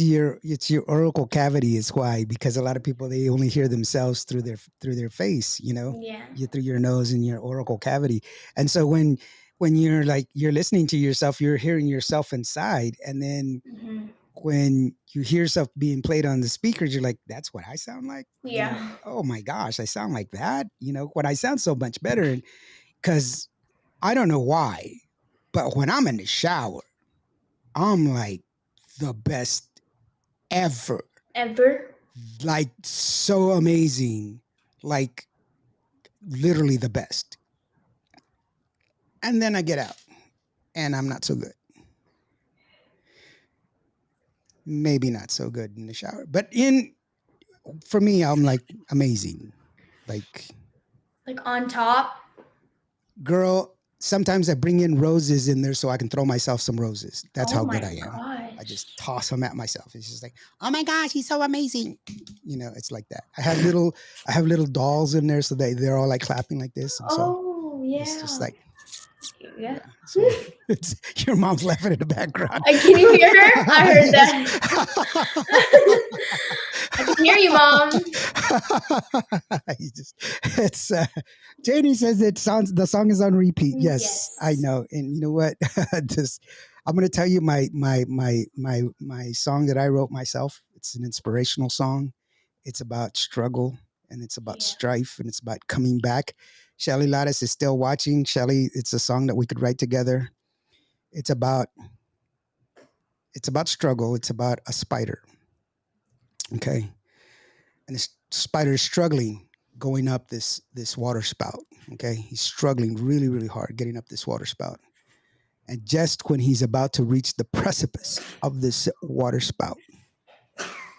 your oracle cavity is why, because a lot of people they only hear themselves through their face, Yeah. through your nose and your oracle cavity, and so when you're like you're listening to yourself, you're hearing yourself inside, and then Hmm. when you hear stuff being played on the speakers, you're like, that's what I sound like. Yeah. Oh my gosh, I sound like that. When I sound so much better, because I don't know why, but when I'm in the shower, I'm like the best ever. Ever. Like so amazing. Like literally the best. And then I get out and I'm not so good. Maybe not so good in the shower. But for me, I'm like amazing. Like Like on top. girl, sometimes I bring in roses in there so I can throw myself some roses. That's Oh how my good I am. gosh. I just toss them at myself. It's just like, oh my gosh, he's so amazing. It's like that. I have little dolls in there, so they're all like clapping like this, and so Oh it's just yeah. like, Yeah. yeah. So it's your mom's laughing in the background. Can you hear her? I heard that. I can hear you, Mom. It's Janie says the song is on repeat. Yes, I Yes. know. And you know what? Just I'm going to tell you my song that I wrote myself. It's an inspirational song. It's about struggle and it's about Yeah. strife and it's about coming back. Shelly Lattis is still watching. Shelly, it's a song that we could write together. It's about struggle. It's about a spider. Okay. And this spider is struggling going up this water spout. Okay, he's struggling really really hard getting up this water spout, and just when he's about to reach the precipice of this water spout,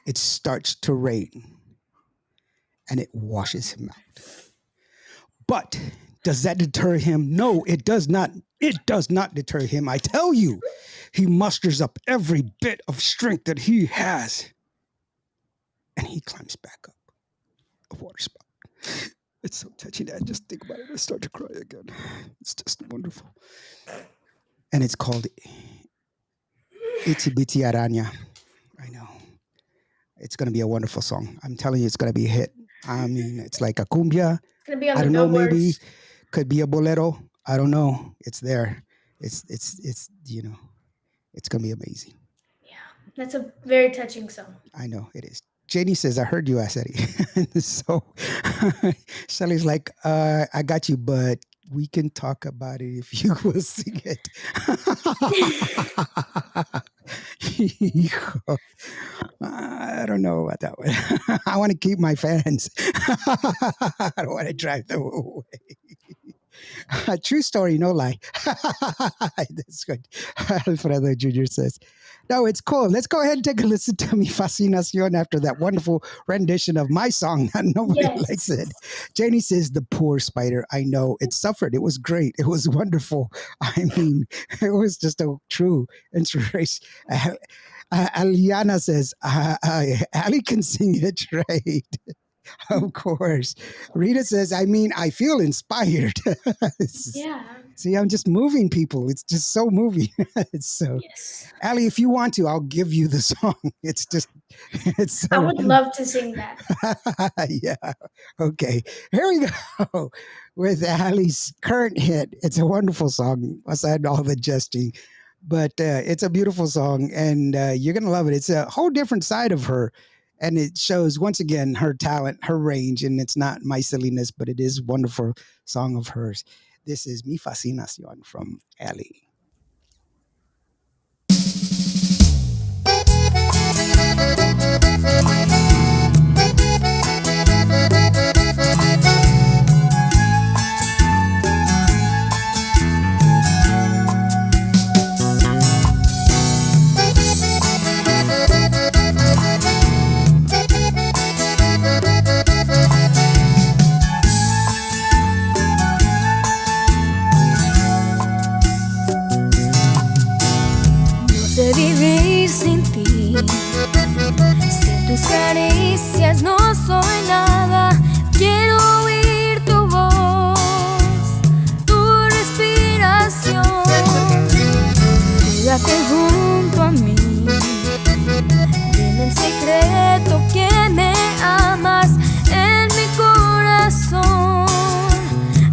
it starts to rain, and it washes him out. But does that deter him? No, it does not. It does not deter him. I tell you, he musters up every bit of strength that he has, and he climbs back up a water spout. It's so touching. I just think about it. I start to cry again. It's just wonderful. And it's called Itsy Bitsy Aranya. I know. It's going to be a wonderful song. I'm telling you, it's going to be a hit. I mean, it's like a cumbia. It's gonna be on I the don't know, maybe billboards. could be a bolero. I don't know. It's there. It's it's going to be amazing. Yeah, that's a very touching song. I know it is. Janie says, I heard you, Eddie. So Shelly's like, I got you, but we can talk about it if you will sing it. I don't know about that one. I want to keep my fans. I don't want to drive them away. True story, no lie. That's good. Alfredo Jr. says, no, it's cool. Let's go ahead and take a listen to Mi Fascinacion after that wonderful rendition of my song. Nobody likes Yes. it. Janie says, the poor spider. I know it suffered. It was great. It was wonderful. I mean, it was just a true inspiration. Aliana says, Ali can sing it, right? Of course. Rita says, I mean, I feel inspired. Yeah. See, I'm just moving people. It's just so moving. It's so, Yes. Ali, if you want to, I'll give you the song. It's just, it's I so would love to sing that. yeah. Okay. Here we go with Ali's current hit. It's a wonderful song, aside all the jesting, but it's a beautiful song, and you're gonna love it. It's a whole different side of her, and it shows once again her talent, her range, and it's not my silliness, but it is a wonderful song of hers. This is Mi Fascinación from Ali. No sé vivir sin ti, sin tus caricias no soy nada. Quiero oír tu voz, tu respiración. Quédate junto a mí, dime en secreto que me amas. En mi corazón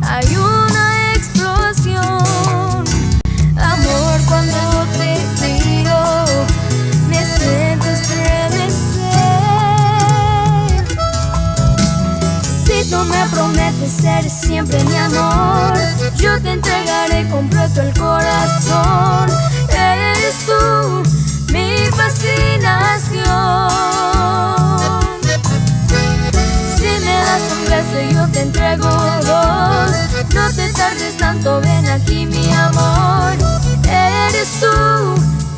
hay una explosión. Amor, cuando te miro, me siento estremecer. Si tú me prometes ser siempre mi amor, yo te entregaré completo el corazón. Eres tú mi fascinación. Si me das un beso, yo te entrego dos. No te tardes tanto, ven aquí mi amor. Eres tú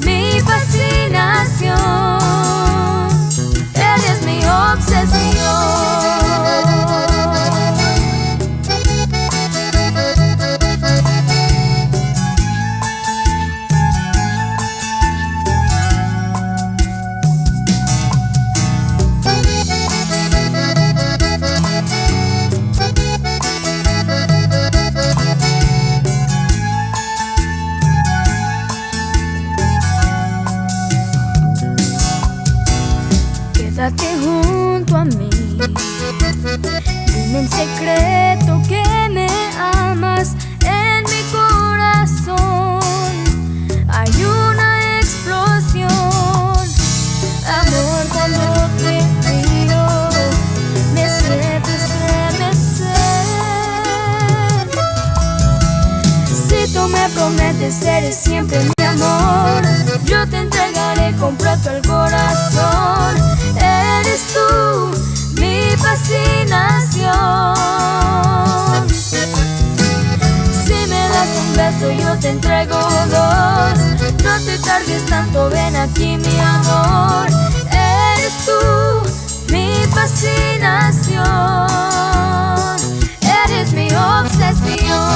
mi fascinación. Eres mi obsesión. Quédate junto a mí, dime en secreto que me amas. En mi corazón hay una explosión. Amor, cuando te miro, me siento estremecer. Si tú me prometes ser siempre mi amor, yo te entregaré completo el corazón. Eres tú mi fascinación. Si me das un beso, yo te entrego dos. No te tardes tanto, ven aquí mi amor. Eres tú mi fascinación. Eres mi obsesión.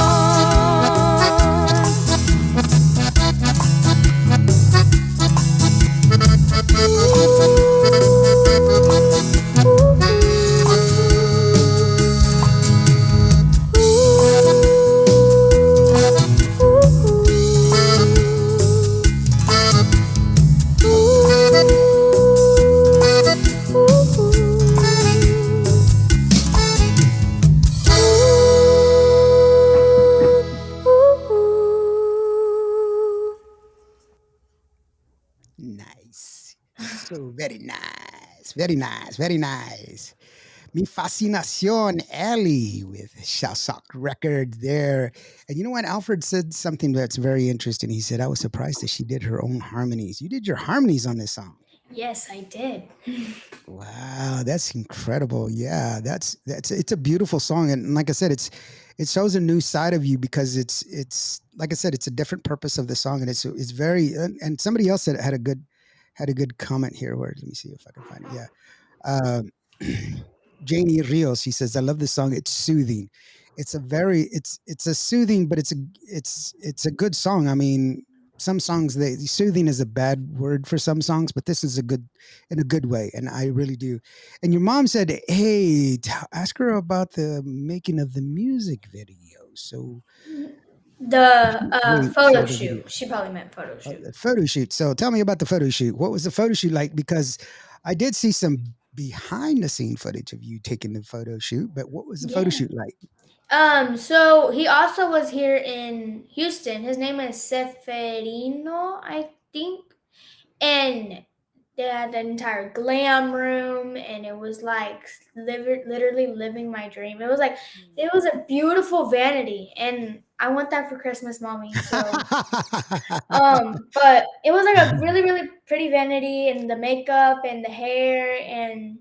Nice. So very nice. Very nice. Very nice. Mi Fascinación, Ellie with Shellshock Record there. And you know what? Alfred said something that's very interesting. He said, I was surprised that she did her own harmonies. You did your harmonies on this song. Yes, I did. Wow, that's incredible. Yeah, that's it's a beautiful song, and like I said, it shows a new side of you because it's like I said, it's a different purpose of the song, and it's very and somebody else had a good comment here. Where let me see if I can find it. Yeah, um, Janie Rios. She says, "I love this song. It's soothing. It's a soothing, but it's a good song. I mean, some songs they soothing is a bad word for some songs, but this is a good in a good way, and I really do." And your mom said, "Hey, ask her about the making of the music video." So The wait for photo the video. shoot. She probably meant photo shoot. The photo shoot. So tell me about the photo shoot. What was the photo shoot like? Because I did see some behind the scene footage of you taking the photo shoot, but what was the photo Yeah. shoot like? So he also was here in Houston. His name is Seferino, I think. And they had an entire glam room, and it was like literally living my dream. It was like it was a beautiful vanity, and I want that for Christmas, mommy. So but it was like a really, really pretty vanity, and the makeup and the hair, and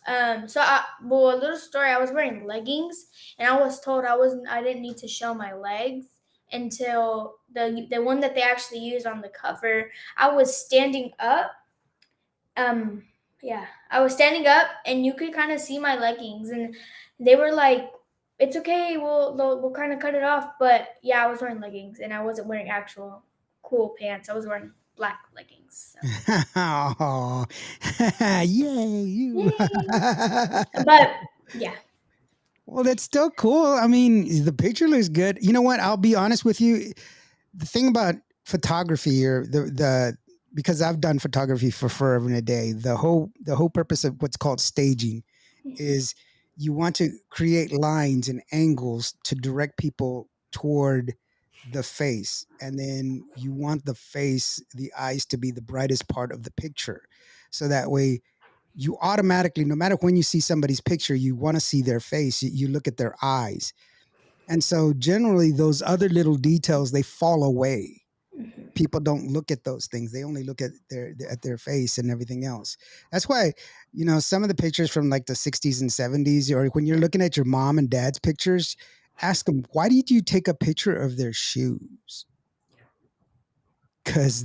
well, a little story. I was wearing leggings, and I was told I didn't need to show my legs until the one that they actually used on the cover. I was standing up. Um, yeah, I was standing up, and you could kind of see my leggings, and they were like, "It's okay, we'll kind of cut it off." But yeah, I was wearing leggings, and I wasn't wearing actual cool pants. I was wearing black leggings. So. Oh, yay, you. Yay! But yeah. Well, that's still cool. I mean, the picture looks good. You know what? I'll be honest with you. The thing about photography or the because I've done photography for forever and a day, the whole purpose of what's called staging is you want to create lines and angles to direct people toward the face, and then you want the face, the eyes, to be the brightest part of the picture, so that way you automatically, no matter when you see somebody's picture, you want to see their face, you look at their eyes. And so generally those other little details, they fall away. People don't look at those things. They only look at their face and everything else. That's why, some of the pictures from like the 60s and 70s, or when you're looking at your mom and dad's pictures, ask them, why did you take a picture of their shoes? Because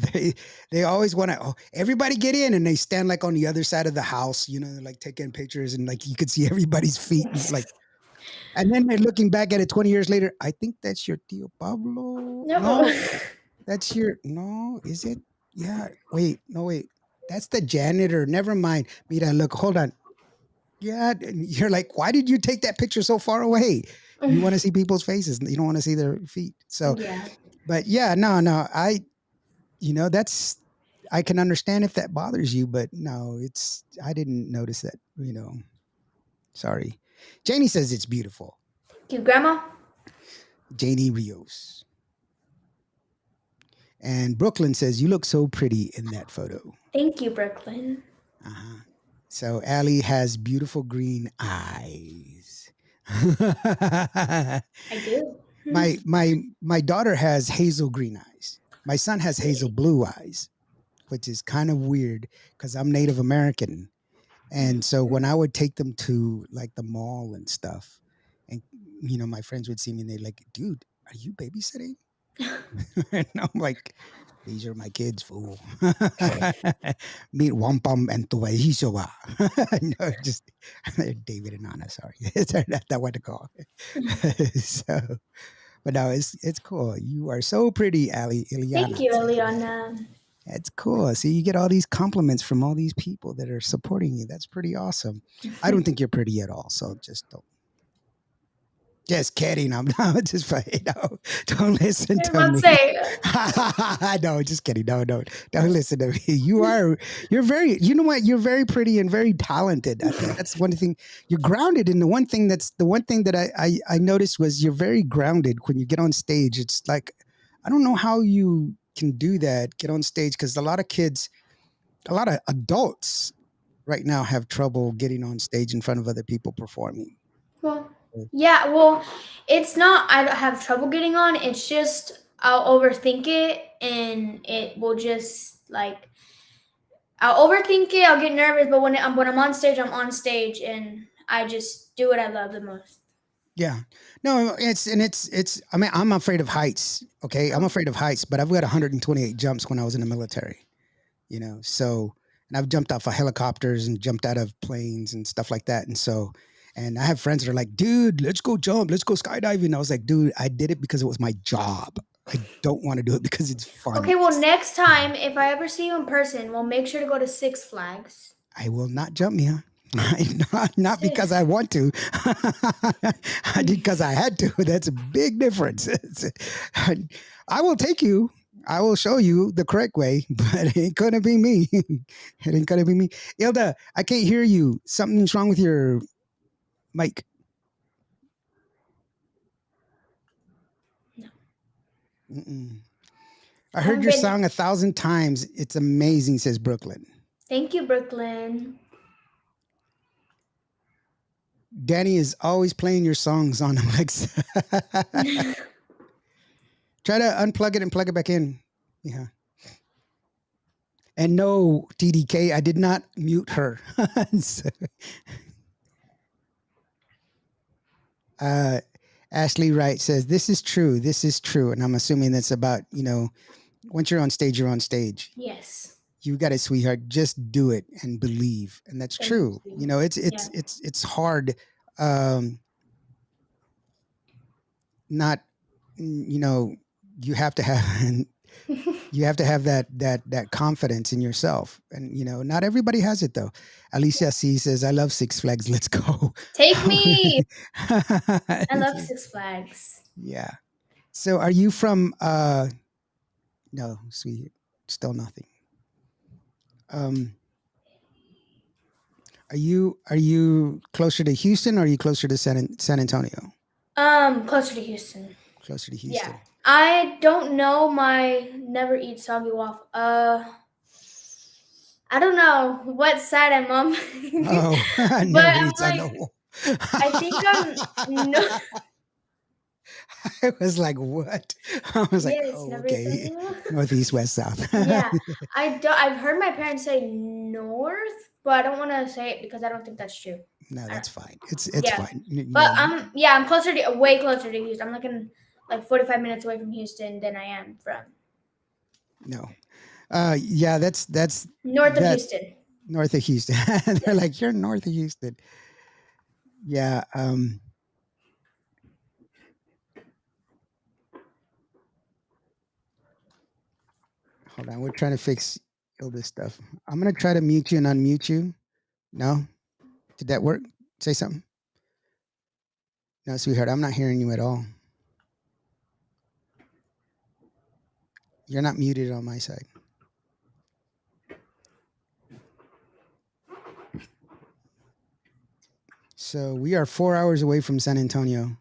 they always want to, oh, everybody get in, and they stand like on the other side of the house, like taking pictures, and like you could see everybody's feet, and it's like, and then they're looking back at it 20 years later. I think that's your Tio Pablo. No. No, that's your, no, is it? Yeah. Wait, no, wait. That's the janitor. Never mind. Mira, look, hold on. Yeah. And you're like, why did you take that picture so far away? You want to see people's faces. You don't want to see their feet. So, Yeah. but yeah, no, that's, I can understand if that bothers you, but no, I didn't notice that, sorry. Janie says it's beautiful. Thank you, Grandma. Janie Rios. And Brooklyn says, you look so pretty in that photo. Thank you, Brooklyn. Uh-huh. So Allie has beautiful green eyes. I do. My daughter has hazel green eyes. My son has hazel blue eyes, which is kind of weird because I'm Native American. And so when I would take them to like the mall and stuff, and my friends would see me and they're like, dude, are you babysitting? And I'm like, these are my kids, fool. Meet Wampum and Tuwahishawa. No, just David and Anna, sorry. That's not what to call. So, but no, it's cool. You are so pretty, Ali Iliana. Thank you, Eliana. That's cool. See, you get all these compliments from all these people that are supporting you. That's pretty awesome. I don't think you're pretty at all, so just don't. Just kidding. I'm not just playing. No, don't listen to me. No, just kidding. No, don't listen to me. You're very, you know what? You're very pretty and very talented. I think that's one thing. You're grounded. And the one thing that I noticed was you're very grounded when you get on stage. It's like, I don't know how you can do that, get on stage, because a lot of adults right now have trouble getting on stage in front of other people performing. Well, yeah, well, it's not I don't have trouble getting on. It's just I'll overthink it, and it will just like I'll overthink it. I'll get nervous, but when I'm on stage, I'm on stage, and I just do what I love the most. Yeah. No, it's I mean, I'm afraid of heights. Okay. I'm afraid of heights, but I've got 128 jumps when I was in the military, so, and I've jumped off of helicopters and jumped out of planes and stuff like that. And I have friends that are like, dude, let's go jump. Let's go skydiving. I was like, dude, I did it because it was my job. I don't want to do it because it's fun. Okay, well, next time, if I ever see you in person, we'll make sure to go to Six Flags. I will not jump, Mia. Not because I want to, because I had to. That's a big difference. I will take you. I will show you the correct way, but it ain't gonna be me. It ain't gonna be me. Ilda, I can't hear you. Something's wrong with your mic. Mm-mm. I heard your song 1,000 times. It's amazing, says Brooklyn. Thank you, Brooklyn. Danny is always playing your songs on Alexa. Try to unplug it and plug it back in. Yeah. And no, TDK, I did not mute her. So, Ashley Wright says, this is true. This is true. And I'm assuming that's about, once you're on stage, you're on stage. Yes. You got it, sweetheart. Just do it and believe. And that's true. It's hard. Not, you have to have that confidence in yourself. And, not everybody has it though. Alicia C says, I love Six Flags. Let's go. Take me. I love Six Flags. Yeah. So are you from, no, sweet, still nothing. Are you closer to Houston or are you closer to San Antonio? Closer to Houston. Closer to Houston. Yeah. I don't know never eat soggy waffle. I don't know what side I'm on. Oh, never eat soggy waffle. I think I'm no. I was like, what? I was like, Yes, oh, never okay. eat Northeast, west, south. Yeah. I've heard my parents say north, but I don't want to say it because I don't think that's true. No, that's fine. It's Yeah. fine. But I'm way closer to Houston. I'm looking like 45 minutes away from Houston than I am from. No. Yeah, that's North of Houston. North of Houston. They're like, you're north of Houston. Yeah. Hold on. We're trying to fix all this stuff. I'm going to try to mute you and unmute you. No? Did that work? Say something. No, sweetheart, I'm not hearing you at all. You're not muted on my side. So we are 4 hours away from San Antonio.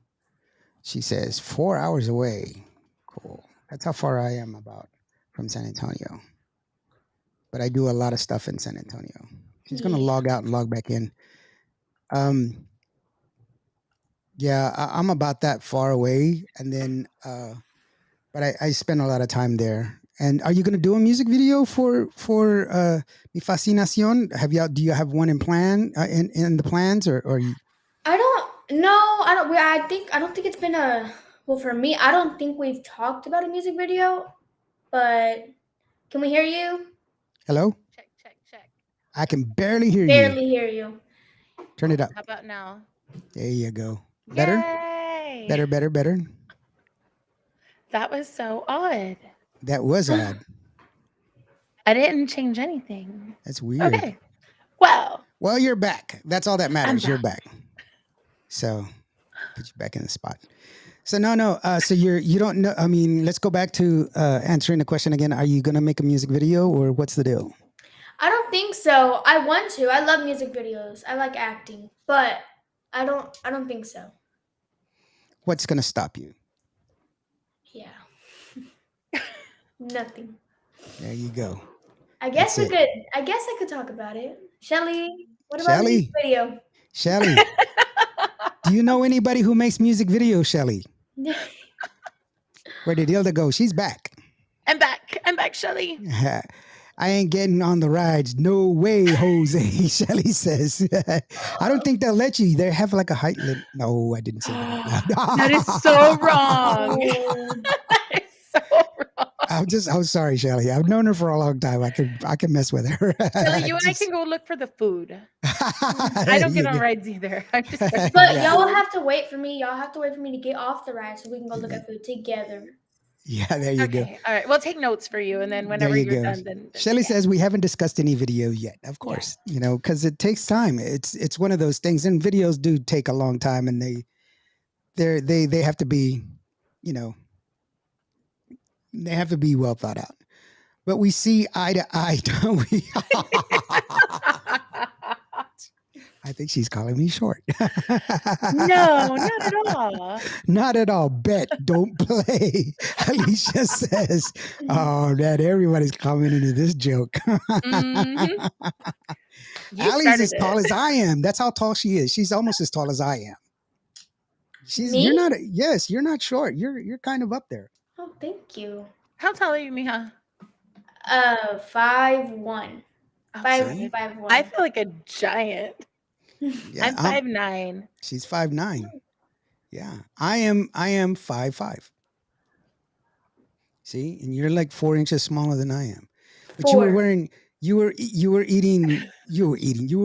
She says 4 hours away. Cool. That's how far I am from San Antonio. But I do a lot of stuff in San Antonio. She's going to log out and log back in. Yeah, I'm about that far away. And then, but I spend a lot of time there. And are you going to do a music video for Mi Fascinación? Do you have one in the plans or you? I don't know. I don't think it's been for me, I don't think we've talked about a music video, but can we hear you? Hello? Check. I can barely hear you. Barely hear you. Turn it up. How about now? There you go. Better? Yay! Better. That was so odd. That was odd. I didn't change anything. That's weird. Okay. Well, you're back. That's all that matters. I'm You're back. So put you back in the spot. So no. So you don't know. I mean, let's go back to answering the question again. Are you gonna make a music video or what's the deal? I don't think so. I want to. I love music videos. I like acting, but I don't think so. What's gonna stop you? Yeah. Nothing. There you go. I guess I could talk about it. Shelly, what about the music video? Shelly. Do you know anybody who makes music videos, Shelly? Where did Hilda go? She's back. I'm back, Shelly. I ain't getting on the rides. No way, Jose. Shelly says. I don't think they'll let you. They have like a height limit. No, I didn't say that out That is so loud. wrong. Oh. That is so wrong. I'm sorry, Shelly. I've known her for a long time. I can mess with her. Shelly, you and I Just- can go look for the food. I There don't get you on go. rides either. I'm just joking. But Yeah. y'all have to wait for me. Y'all have to wait for me to get off the ride so we can go look at food together. Yeah, there you go. Okay. All right. We'll take notes for you, and then There whenever you you're go. done, then Shelly yeah. says we haven't discussed any video yet. Of course, because it takes time. It's one of those things, and videos do take a long time, and they have to be, you know, they have to be well thought out. But we see eye to eye, don't we? I think she's calling me short. No, not at all. Not at all. Bet, don't play. Alicia says, oh, man, everybody's coming into this joke. Mhm. You Allie's started as tall it. as I am. That's how tall she is. She's almost as tall as I am. Me? You're not, yes, you're not short. You're kind of up there. Oh, thank you. How tall are you, Mija? 5'1". Oh, See? 5'1". I feel like a giant. Yeah, I'm 5'9". she's 5'9". Yeah, I am 5'5". See, and you're like 4 inches smaller than I am. But you were 4. wearing, you were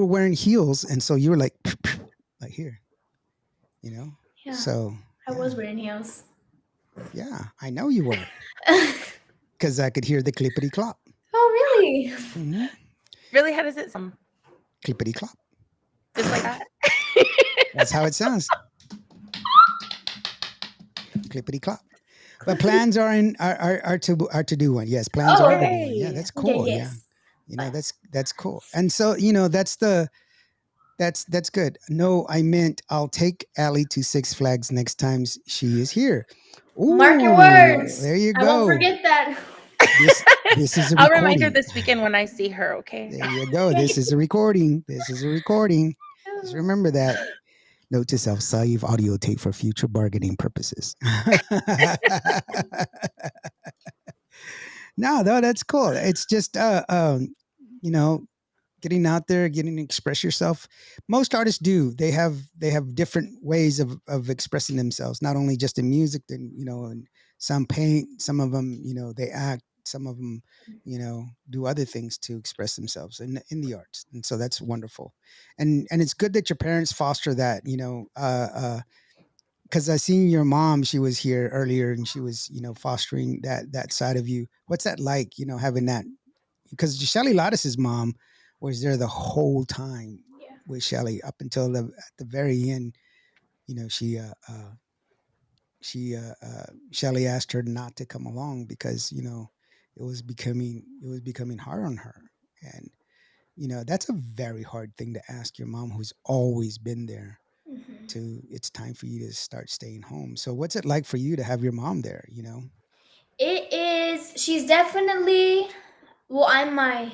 wearing heels, and so you were like here, you know. Yeah, So I was wearing heels. yeah, I know you were, because I could hear the clippity clop. Oh, really? Mm-hmm. Really? How does it sound? Clippity clop. Just like that? That's how it sounds. Clippity clop. But plans are to do one. Yes, plans Oh, are to do okay. one. Yeah, that's Okay, cool. Yeah, yes. you know that's cool. And so that's good. No, I meant I'll take Allie to Six Flags next time she is here. Ooh, Mark your words. there you I won't go. forget that. This is a I'll recording. remind her this weekend when I see her, okay? There you go. This is a recording. Just remember that. Note to self: save audio tape for future bargaining purposes. No, that's cool. It's just you know, getting out there, getting to express yourself. Most artists do. They have different ways of expressing themselves, not only just in music, then and some paint, some of them, they act, some of them, do other things to express themselves in the arts. And so that's wonderful. And it's good that your parents foster that, because I seen your mom, she was here earlier and she was, fostering that side of you. What's that like, having that? Because Shelly Lottis's mom was there the whole time Yeah. with Shelly up until at the very end. Shelly asked her not to come along because it was becoming hard on her, and that's a very hard thing to ask your mom who's always been there to it's time for you to start staying home. So what's it like for you to have your mom there? It is. She's definitely. Well, I'm my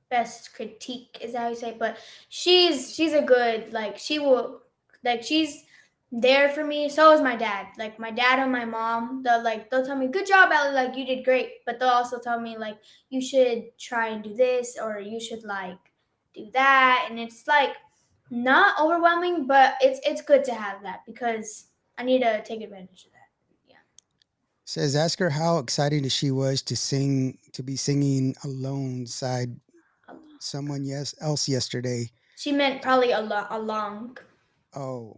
best critique, is that how you say? But she's a good, like, she will, like, she's there for me. So is my dad. Like, my dad and my mom, they'll tell me, "Good job, Ellie. Like, you did great." But they'll also tell me, like, you should try and do this, or you should, like, do that. And it's like not overwhelming, but it's good to have that because I need to take advantage of that. Says ask her how exciting she was to be singing alongside someone else yesterday. She meant probably along. Oh,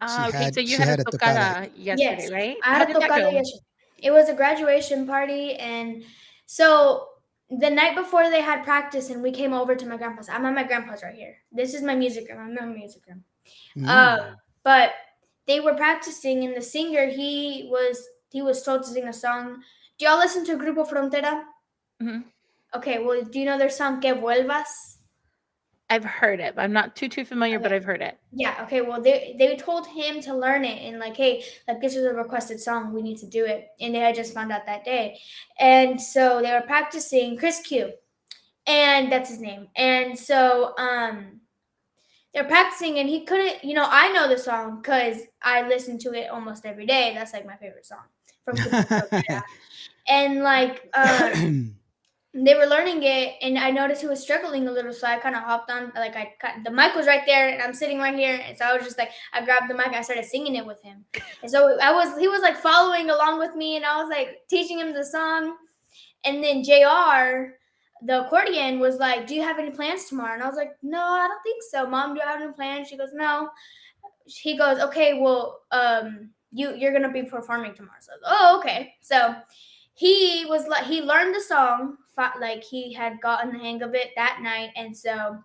Okay, so you she had a had a tocada. tocada yesterday, Yes, right? I How had a did that tocada go? yesterday. It was a graduation party, and so the night before they had practice, and we came over to my grandpa's. I'm at my grandpa's right here. This is my music room. I'm in my music room. But they were practicing, and the singer he was told to sing a song. Do y'all listen to Grupo Frontera? Mhm. Okay, well, do you know their song Que Vuelvas? I've heard it. I'm not too familiar, but Okay. I've heard it. Yeah, okay, well, they told him to learn it and, like, hey, like, this is a requested song, we need to do it. And they had just found out that day. And so they were practicing Chris Q, and that's his name. And so they're practicing, and he couldn't, I know the song because I listen to it almost every day. That's, like, my favorite song from Grupo Frontera. And, like, they were learning it, and I noticed he was struggling a little, so I kind of hopped on. Like the mic was right there, and I'm sitting right here, and so I was just like, I grabbed the mic, and I started singing it with him, and so he was like following along with me, and I was like teaching him the song, and then Jr. The accordion was like, "Do you have any plans tomorrow?" And I was like, "No, I don't think so, Mom. Do you have any plans?" She goes, "No." He goes, "Okay, well, you're gonna be performing tomorrow." So, oh, okay. So he was like, he learned the song, like he had gotten the hang of it that night, and so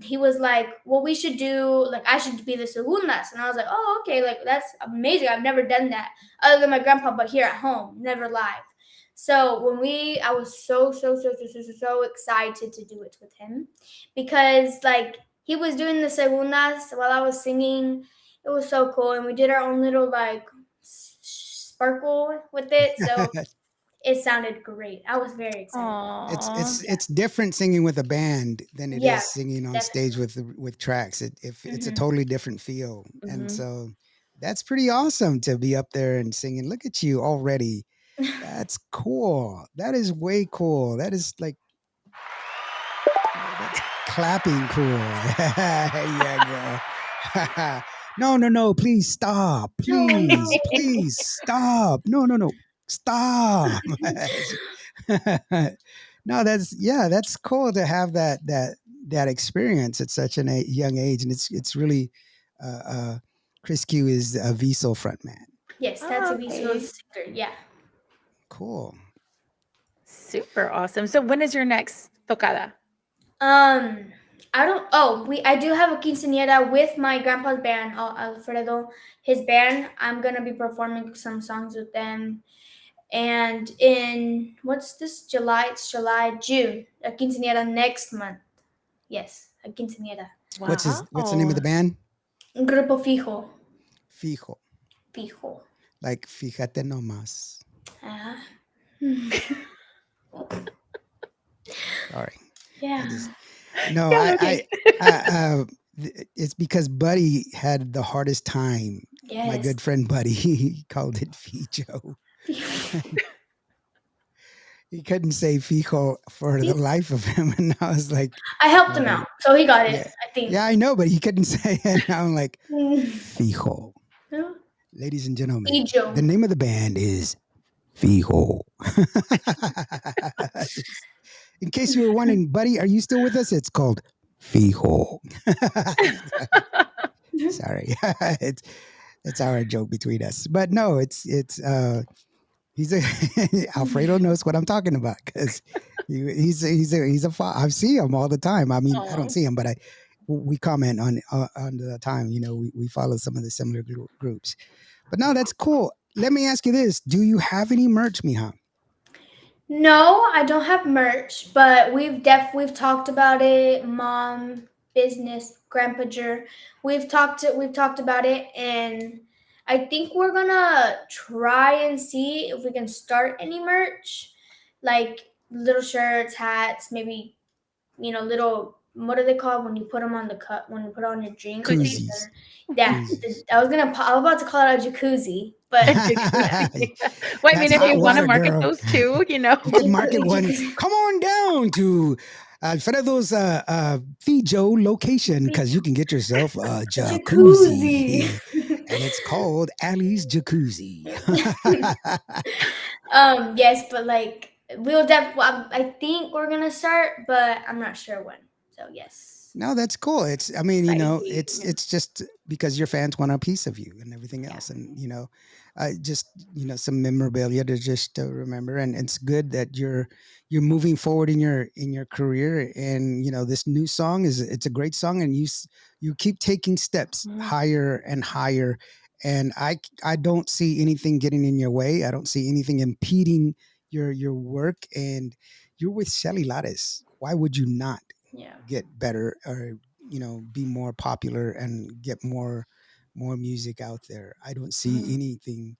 he was like, "Well, we should do, like, I should be the segundas." And I was like, "Oh, okay, like that's amazing. I've never done that other than my grandpa, but here at home, never live." So I was so excited to do it with him, because like he was doing the segundas while I was singing. It was so cool, and we did our own little like sparkle with it. So it sounded great. I was very excited. Aw. It's different singing with a band than it Yeah, is singing on stage definitely. with tracks. It's a Mhm. totally different feel, and Mhm. so that's pretty awesome to be up there and singing. Look at you already. That's cool. That is way cool. That is like that's clapping cool. Yeah, girl. No, no, no. Please stop. No, Please, please stop. No, no, no. Stop. No, that's yeah, that's cool to have that experience at such a young age, and it's really Chris Q is a Viso frontman. yes, that's Oh, a okay. Visual's singer. Yeah. Cool. Super awesome. So when is your next tocada? Um, I don't. Oh, I do have a quinceañera with my grandpa's band, Alfredo. His band. I'm gonna be performing some songs with them. And in what's this? July. It's July, June. A quinceañera next month. Yes, a quinceañera. What's the name of the Wow. band? Grupo Fijo. Fijo. Fijo. Like fíjate nomás. Ah. Sorry. I Yeah. just no, Yeah, okay. it's because Buddy had the hardest time. My Yes. good friend Buddy, he called it Fijo. He couldn't say Fijo for the life of him, and I was like, I helped him Buddy, out, so he got it. yeah, I think. yeah, I know, but he couldn't say it. And I'm like, Fijo. Ladies and gentlemen, Fijo. the name of the band is Fijo. In case you were wondering, Buddy, are you still with us? It's called Fijo. Sorry, it's our joke between us. But no, he's a Alfredo knows what I'm talking about because he's a I see him all the time. I mean, I don't Oh. see him, but we comment on the time. You know, we follow some of the similar groups. But no, that's cool. Let me ask you this: do you have any merch, Miha? No, I don't have merch, but we've talked about it. Mom, business, grandpa Jer. We've talked about it, and I think we're gonna try and see if we can start any merch, like little shirts, hats, maybe little, what are they called when you put them on the cup, when you put on your drink? Like, Koozies. Koozies. yeah, Koozies. I was about to call it a jacuzzi, but A jacuzzi. Well, I That's mean, if hot you want to water, market girl. those too, You could jacuzzi, market one. jacuzzi. Come on down to Alfredo's Fijo location because you can get yourself a jacuzzi. Jacuzzi. And it's called Allie's Jacuzzi. Yes, but like I think we're gonna start, but I'm not sure when. So yes. No, that's cool. I mean, exciting. it's just because your fans want a piece of you and everything Yeah. else. And, just, some memorabilia to just to remember. And it's good that you're moving forward in your career. And, this new song it's a great song. And you keep taking steps Mhm. higher and higher. And I don't see anything getting in your way. I don't see anything impeding your work. And you're with Shelly Lattes. Why would you not Yeah. get better or be more popular and get more music out there? I don't see Mhm. anything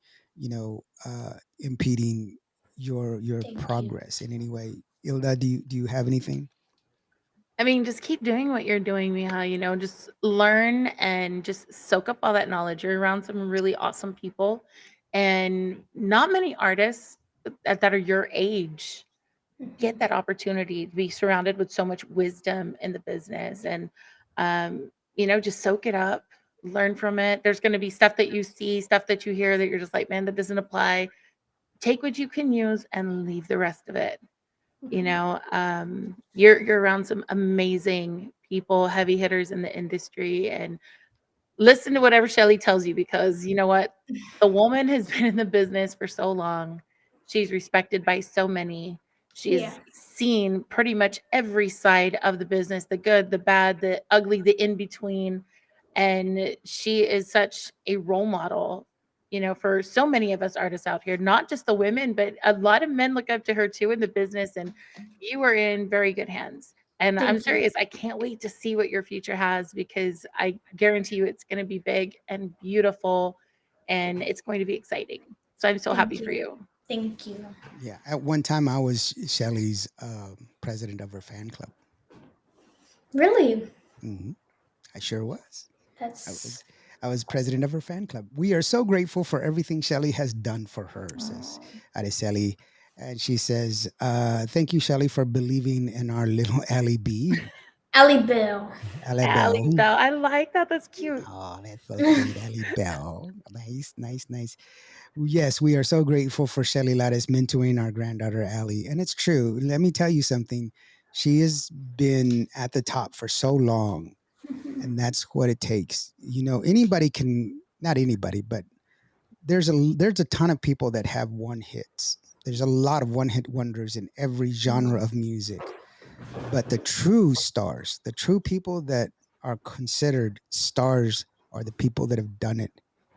impeding your Thank you. progress in any way. Ilda, do you have anything? I mean, just keep doing what you're doing, Miha. Just learn and just soak up all that knowledge. You're around some really awesome people, and not many artists that are your age get that opportunity to be surrounded with so much wisdom in the business and just soak it up, learn from it. There's going to be stuff that you see, stuff that you hear that you're just like, man, that doesn't apply. Take what you can use and leave the rest of it. You're around some amazing people, heavy hitters in the industry, and listen to whatever Shelly tells you, because you know what? The woman has been in the business for so long. She's respected by so many. Yeah. She's seen pretty much every side of the business, the good, the bad, the ugly, the in between. And she is such a role model, for so many of us artists out here, not just the women, but a lot of men look up to her too in the business. And you are in very good hands. And I'm Thank you. serious. I can't wait to see what your future has, because I guarantee you it's going to be big and beautiful and it's going to be exciting. So I'm so happy Thank for you. you. Thank you. Yeah. At one time, I was Shelly's president of her fan club. Really? Hmm. I sure was. I That's. was. I was president of her fan club. We are so grateful for everything Shelly has done for her, says Oh. Araceli. And she says, thank you, Shelly, for believing in our little Allie B. Allie Bill. Allie Allie Bell. Bell. I like that. That's cute. Oh, that's so sweet, Allie Bell. Nice, nice, nice. Yes, we are so grateful for Shelly Lattice mentoring our granddaughter Allie. And it's true. Let me tell you something. She has been at the top for so long, and that's what it takes. Anybody can, not anybody, but there's a ton of people that have one hits. There's a lot of one hit wonders in every genre of music. But the true stars, the true people that are considered stars, are the people that have done it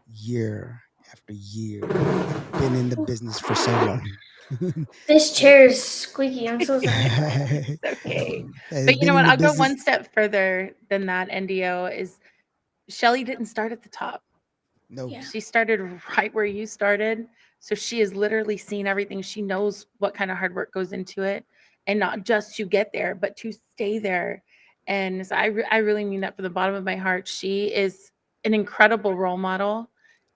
year after year, been in the business for so long. This chair is squeaky. I'm so sorry. It's okay. But They've you know been in what? the I'll go business. one step further than that, NDO, is Shelly didn't start at the top. No. Yeah. She started right where you started. So she has literally seen everything. She knows what kind of hard work goes into it, and not just to get there, but to stay there. And so I really mean that from the bottom of my heart. She is an incredible role model.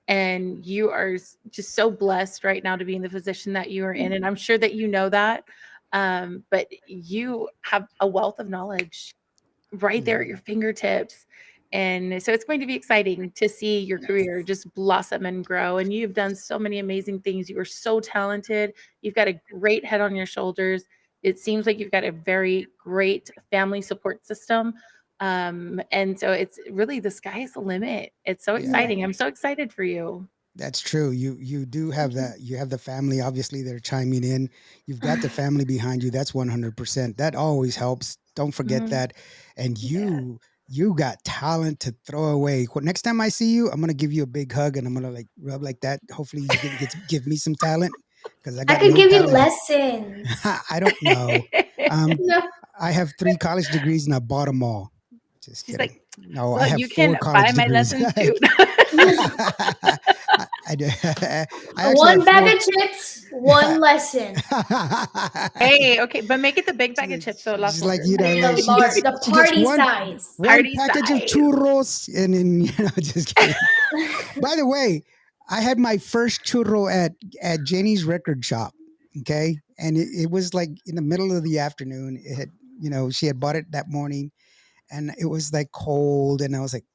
And you are just so blessed right now to be in the position that you are in. And I'm sure that you know that. But you have a wealth of knowledge right there at your Mhm. fingertips. And so it's going to be exciting to see your Yes. career just blossom and grow. And you've done so many amazing things. You are so talented. You've got a great head on your shoulders. It seems like you've got a very great family support system. And so it's really, the sky is the limit. It's so Yeah. Yeah. exciting. I'm so excited for you. That's true. You do have Thank you. that. You have the family. Obviously, they're chiming in. You've got the family behind you. That's 100%. That always helps. Don't forget Mhm. that. And Yeah. you got talent to throw away. Next time I see you, I'm gonna give you a big hug and I'm gonna like rub like that. Hopefully, you can give me some talent because I I got could no give you talent. lessons. I don't know. Um, No. I have 3 college degrees and I bought them all. Just She's like, kidding. No, I well, have you four can buy college my degrees. lessons too. I do. I actually One have bag four. of chips, one lesson. Hey, okay, but make it the big bag of chips so it lasts She's like, longer. like The she gets the she gets party one size. one Party package of size. churros and then just kidding. By the way, I had my first churro at Jenny's record shop. Okay, and it was like in the middle of the afternoon. It had she had bought it that morning, and it was like cold, and I was like,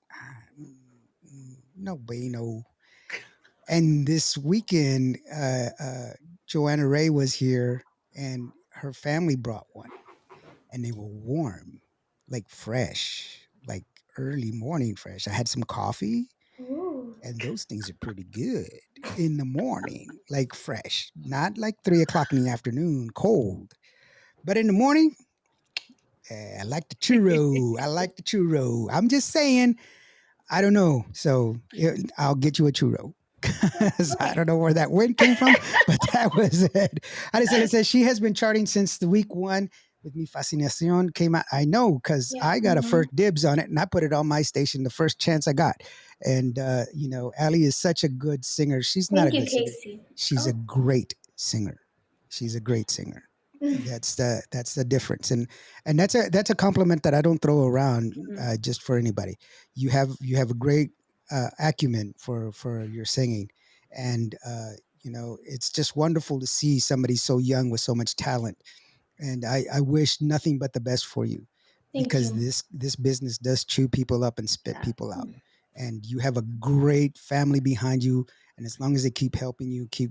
no way, no. And this weekend, Joanna Ray was here, and her family brought one, and they were warm, like fresh, like early morning fresh. I had some coffee, Ooh. and those things are pretty good in the morning, like fresh, not like 3 o'clock in the afternoon, cold. But in the morning, I like the churro. I like the churro. I'm just saying, I don't know. So I'll get you a churro. 'Cause I Okay. don't know where that wind came from, but that was it. Arisela says she has been charting since the week one with Mi Fascinacion came out. I know because Yeah. I got a Mhm. first dibs on it and I put it on my station the first chance I got. And, Allie is such a good singer. She's not a Thank you, good singer. Casey. She's a Oh. great singer. She's a great singer. That's the difference, and that's a compliment that I don't throw around Mhm. just for anybody. You have a great acumen for your singing, and it's just wonderful to see somebody so young with so much talent. and I wish nothing but the best for you, Thank because you. this business does chew people up and spit Yeah. people out, and you have a great family behind you, and as long as they keep helping you, keep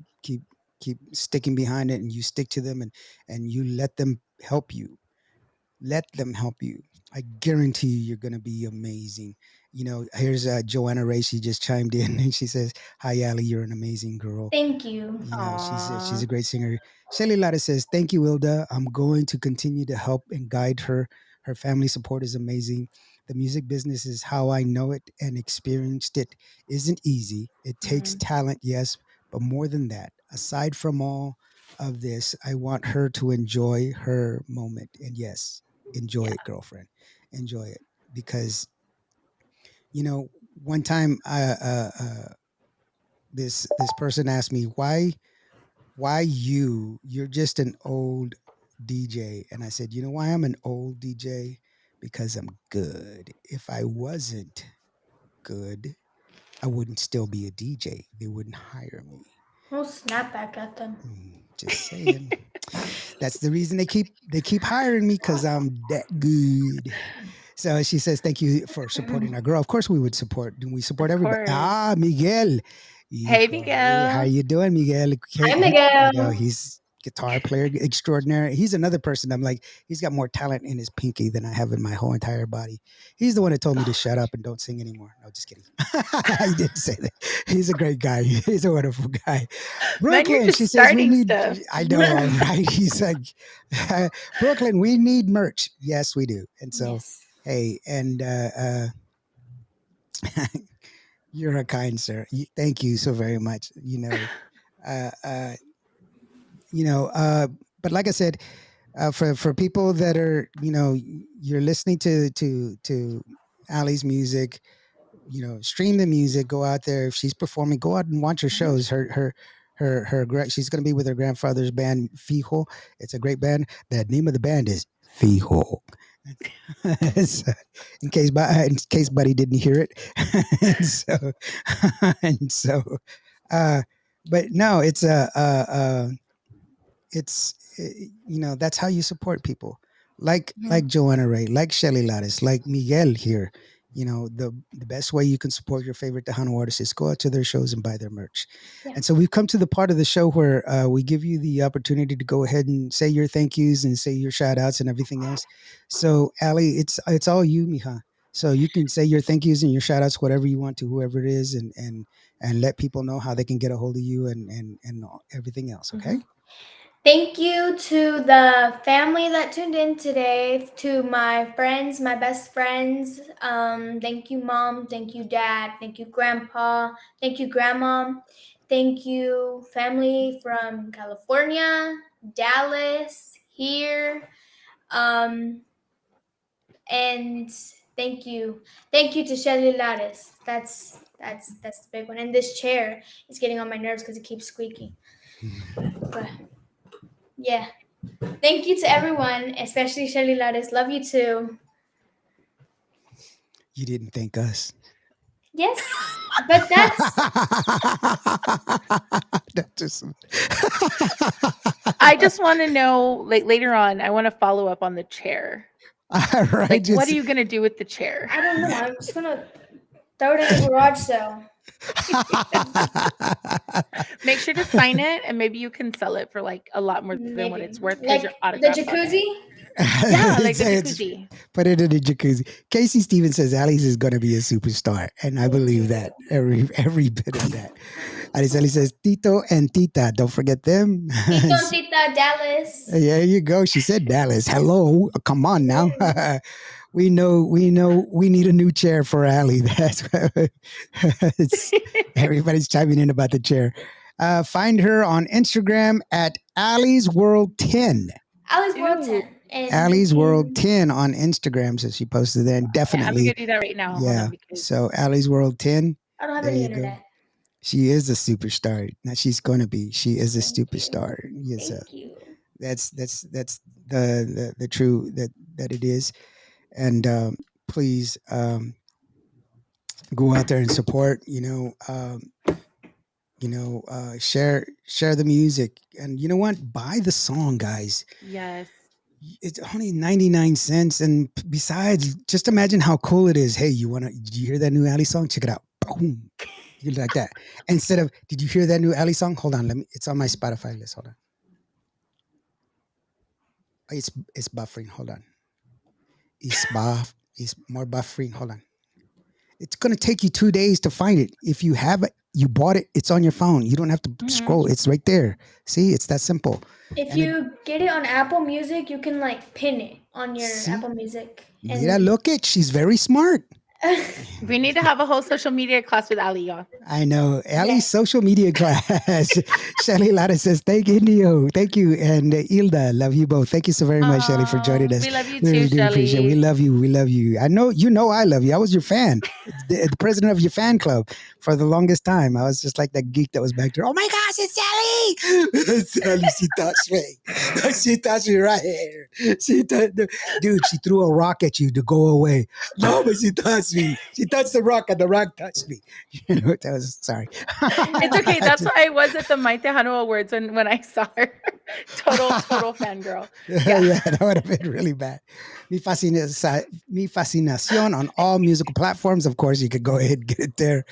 sticking behind it, and you stick to them, and you let them help you, let them help you. I guarantee you're going to be amazing. Here's Joanna Ray. She just chimed in and she says, "Hi, Allie, you're an amazing girl." Thank you. She's a Aw. great singer. Shelly Lara says, "Thank you, Ilda. I'm going to continue to help and guide her. Her family support is amazing. The music business is how I know it and experienced it. Isn't easy. It takes Mhm. talent, yes, but more than that. Aside from all of this, I want her to enjoy her moment. And yes, enjoy Yeah. it, girlfriend. Enjoy it, because you know one time this person asked me why you're just an old DJ. And I said, you know why I'm an old DJ? Because I'm good. If I wasn't good, I wouldn't still be a DJ. They wouldn't hire me. We'll snap back at them. Just saying. That's the reason they keep hiring me, because I'm that good. So she says, "Thank you for supporting our girl." Of course, we would support. We support Of everybody. course. Miguel. Hey, Hijo, how Miguel. you doing, Miguel? Hi, Miguel. He's guitar player extraordinary. He's another person. I'm like, he's got more talent in his pinky than I have in my whole entire body. He's the one that told me to shut up and don't sing anymore. No, just kidding. He didn't say that. He's a great guy. He's a wonderful guy. Man, you're Brooklyn, she just says, we starting need, stuff. I know, all right. He's like, Brooklyn, we need merch. Yes, we do. And so, Yes. hey, and you're a kind sir. Thank you so very much. Uh, uh, you know, uh, but like I said, for people that are, you're listening to Allie's music, stream the music, go out there. If she's performing, go out and watch her shows. She's going to be with her grandfather's band Fijo. It's a great band. The name of the band is Fijo. So, in case Buddy didn't hear it. And so uh but no, that's how you support people, like Joanna Ray, like Shelly Lattis, like Miguel here. The best way you can support your favorite Tejano artist is go out to their shows and buy their merch. Yeah. And so we've come to the part of the show where we give you the opportunity to go ahead and say your thank yous and say your shout outs and everything else. So Allie, it's all you, mija. So you can say your thank yous and your shout outs, whatever you want to, whoever it is, and let people know how they can get a hold of you and everything else. Okay. Thank you to the family that tuned in today, to my friends, my best friends. Thank you, Mom. Thank you, Dad. Thank you, Grandpa. Thank you, Grandma. Thank you, family from California, Dallas, here. Um, and thank you to Shelly Lares. That's the big one. And this chair is getting on my nerves because it keeps squeaking. But yeah. Thank you to everyone, especially Shelly Lares. Love you too. You didn't thank us. Yes, but that's That's just I just want to know, like later on, I want to follow up on the chair. all right. Like, what Just are you gonna do with the chair? I don't know. I'm just gonna throw it in the garage sale. Make sure to sign it, and maybe you can sell it for like a lot more than what Maybe it's worth because like your the autograph on jacuzzi. it. Yeah, like the It's- jacuzzi. Put it in the jacuzzi. Casey Stevens says Alice is going to be a superstar, and I believe that every bit of that. Aliceli says Tito and Tita. Don't forget them. Tito and Tita Dallas. There you go. She said Dallas. Hello. Come on now. We know we need a new chair for Allie. Everybody's chiming in about the chair. Find her on Instagram at Allie's World 10. Alice World Ooh. 10. And Allie's World 10 on Instagram. So she posted there, and Okay, I'm definitely. gonna do that right now. Hold Yeah. on, because So Allie's World 10. I don't have There any you go. internet. She is a superstar. Now she's going to be. She is a Thank you. superstar. Yes, Thank you. that's the true that it is. And please go out there and support. Share the music, and you know what? Buy the song, guys. yes, It's only 99 cents. And besides, just imagine how cool it is. Hey, did you hear that new Allie song? Check it out. Boom. You like that. Instead of, did you hear that new Allie song? Hold on. It's on my Spotify list. Hold on. It's buffering. Hold on. It's more buffering. Hold on. It's going to take you 2 days to find it. If you have it, you bought it, it's on your phone. You don't have to scroll. It's right there. See, it's that simple. If you get it on Apple Music, you can like pin it on your Apple Music. Mira, look it. She's very smart. We need to have a whole social media class with Allie, y'all. I know. Allie's social media class. Shelly Lara says, thank you, Indio. Thank you. And Hilda, love you both. Thank you so very much, Shelly, for joining us. We love you Really too, do appreciate it. Shelly. We love you. We love you. I know I love you. I was your fan, the president of your fan club for the longest time. I was just like that geek that was back there. Oh my gosh, it's Shelly. Shelly, she touched me. She touched me right here. Dude, she threw a rock at you to go away. No, but she touched me. She touched the rock and the rock touched me. You know, that was sorry. It's okay. That's why I was at the My Tejano Awards when I saw her. Total fangirl. Yeah, that would have been really bad. Mi Fascinación on all musical platforms. Of course, you could go ahead and get it there.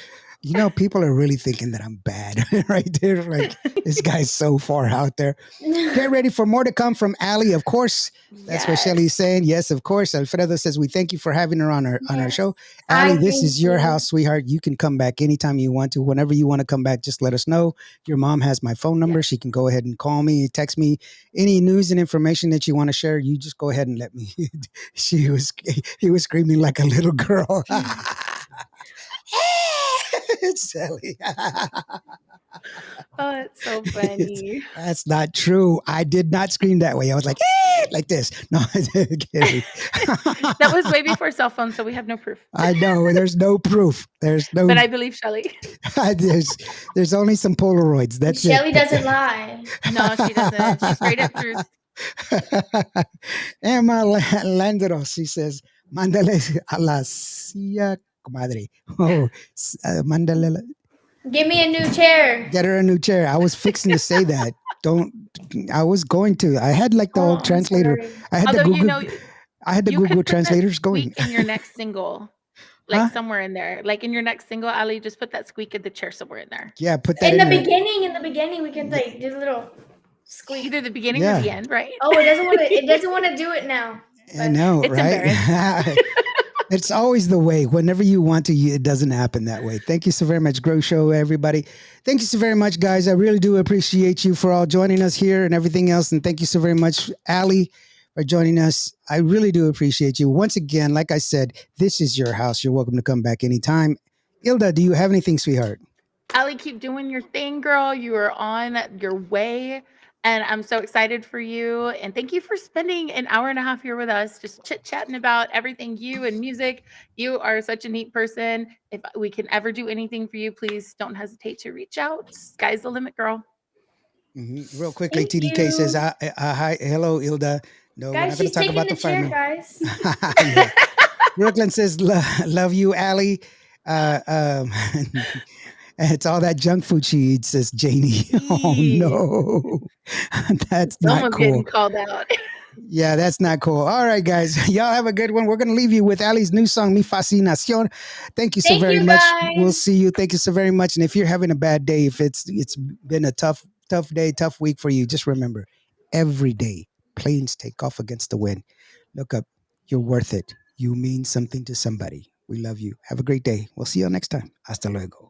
You know, people are really thinking that I'm bad right there. Like, this guy's so far out there. Get ready for more to come from Allie, of course. That's what Shelly's saying. Yes, of course. Alfredo says, we thank you for having her on our show. Allie, this is your house, sweetheart. You can come back anytime you want to. Whenever you want to come back, just let us know. Your mom has my phone number. She can go ahead and call me, text me. Any news and information that you want to share, you just go ahead and let me. He was screaming like a little girl. It's silly. Oh, it's so funny. That's not true. I did not scream that way. I was like, like this. No, kidding. That was way before cell phones, so we have no proof. I know. There's no proof. But I believe Shelly. there's only some Polaroids. That's Shelly it. doesn't lie. No, she doesn't. She's straight up truth. Emma Landeros, she says, mándale a la silla, comadre. Oh, mándale. Give me a new chair. Get her a new chair. I was fixing to say that. I was going to. I had like the old translator. I had the Google. I had the Google translators going. In your next single, like somewhere in there, like in your next single, Ali, just put that squeak of the chair somewhere in there. Yeah, put that in the there. beginning. In the beginning, we can like do a little squeak. Either the beginning or the end, right? Oh, it doesn't want to do it now. I know, it's right? It's always the way. Whenever you want to, it doesn't happen that way. Thank you so very much, Grow Show, everybody. Thank you so very much, guys. I really do appreciate you for all joining us here and everything else. And thank you so very much, Allie, for joining us. I really do appreciate you. Once again, like I said, this is your house. You're welcome to come back anytime. Hilda, do you have anything, sweetheart? Allie, keep doing your thing, girl. You are on your way. And I'm so excited for you. And thank you for spending an hour and a half here with us, just chit-chatting about everything you and music. You are such a neat person. If we can ever do anything for you, please don't hesitate to reach out. Sky's the limit, girl. Mm-hmm. Real quickly, TDK says, hi, hello, Hilda. No, guys, we're not going to talk about the fireman. Guys. Yeah. Brooklyn says, love you, Allie. It's all that junk food she eats, says Janie. Oh, no. That's not cool. Getting called out. Yeah, that's not cool. All right, guys. Y'all have a good one. We're going to leave you with Allie's new song, Mi Fascinación. Thank you so very much. Guys. We'll see you. Thank you so very much. And if you're having a bad day, if it's been a tough day, tough week for you, just remember, every day, planes take off against the wind. Look up. You're worth it. You mean something to somebody. We love you. Have a great day. We'll see you next time. Hasta luego.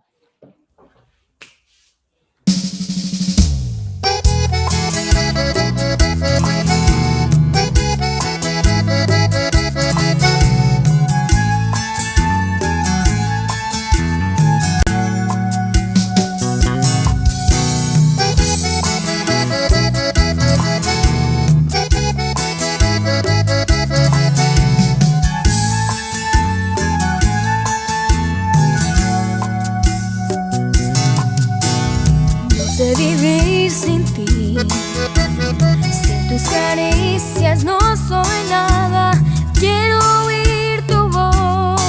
Vivir sin ti, sin tus caricias no soy nada. Quiero oír tu voz,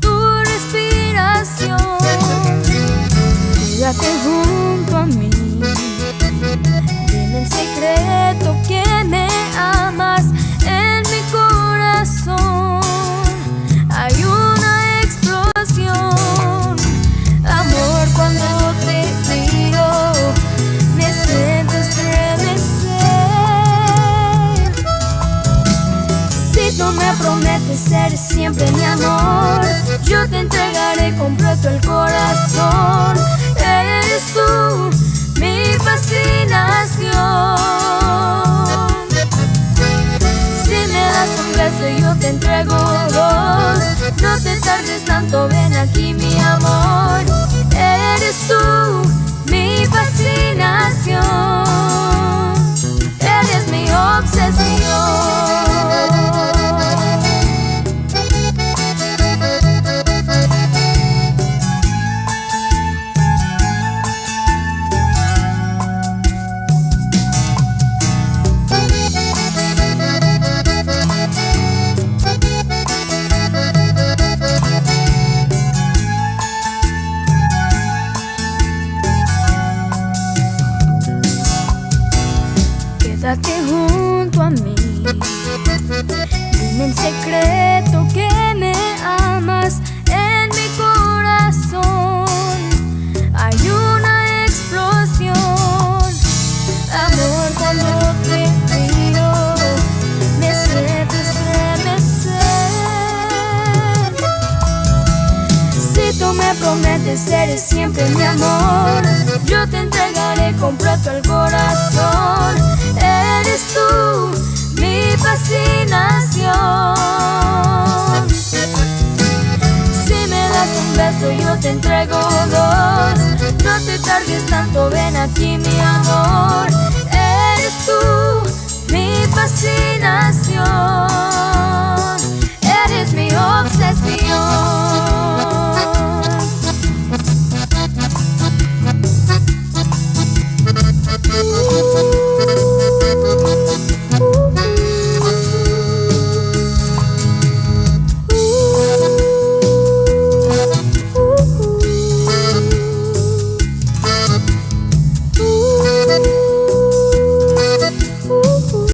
tu respiración. Quédate junto a mí, dime en secreto que me amas. prometes ser siempre mi amor, yo te entregaré completo el corazón. Eres tú mi fascinación. Si me das un beso yo te entrego dos. No te tardes tanto, ven aquí mi amor. Eres tú mi fascinación. Eres mi obsesión. Quédate junto a mí, dime en secreto que me amas. En mi corazón hay una explosión. Amor, cuando te miro me siento estremecer. Si tú me prometes ser siempre mi amor, yo te entregaré completo el corazón. Eres tú mi fascinación. Si me das un beso yo te entrego dos. No te tardes tanto, ven aquí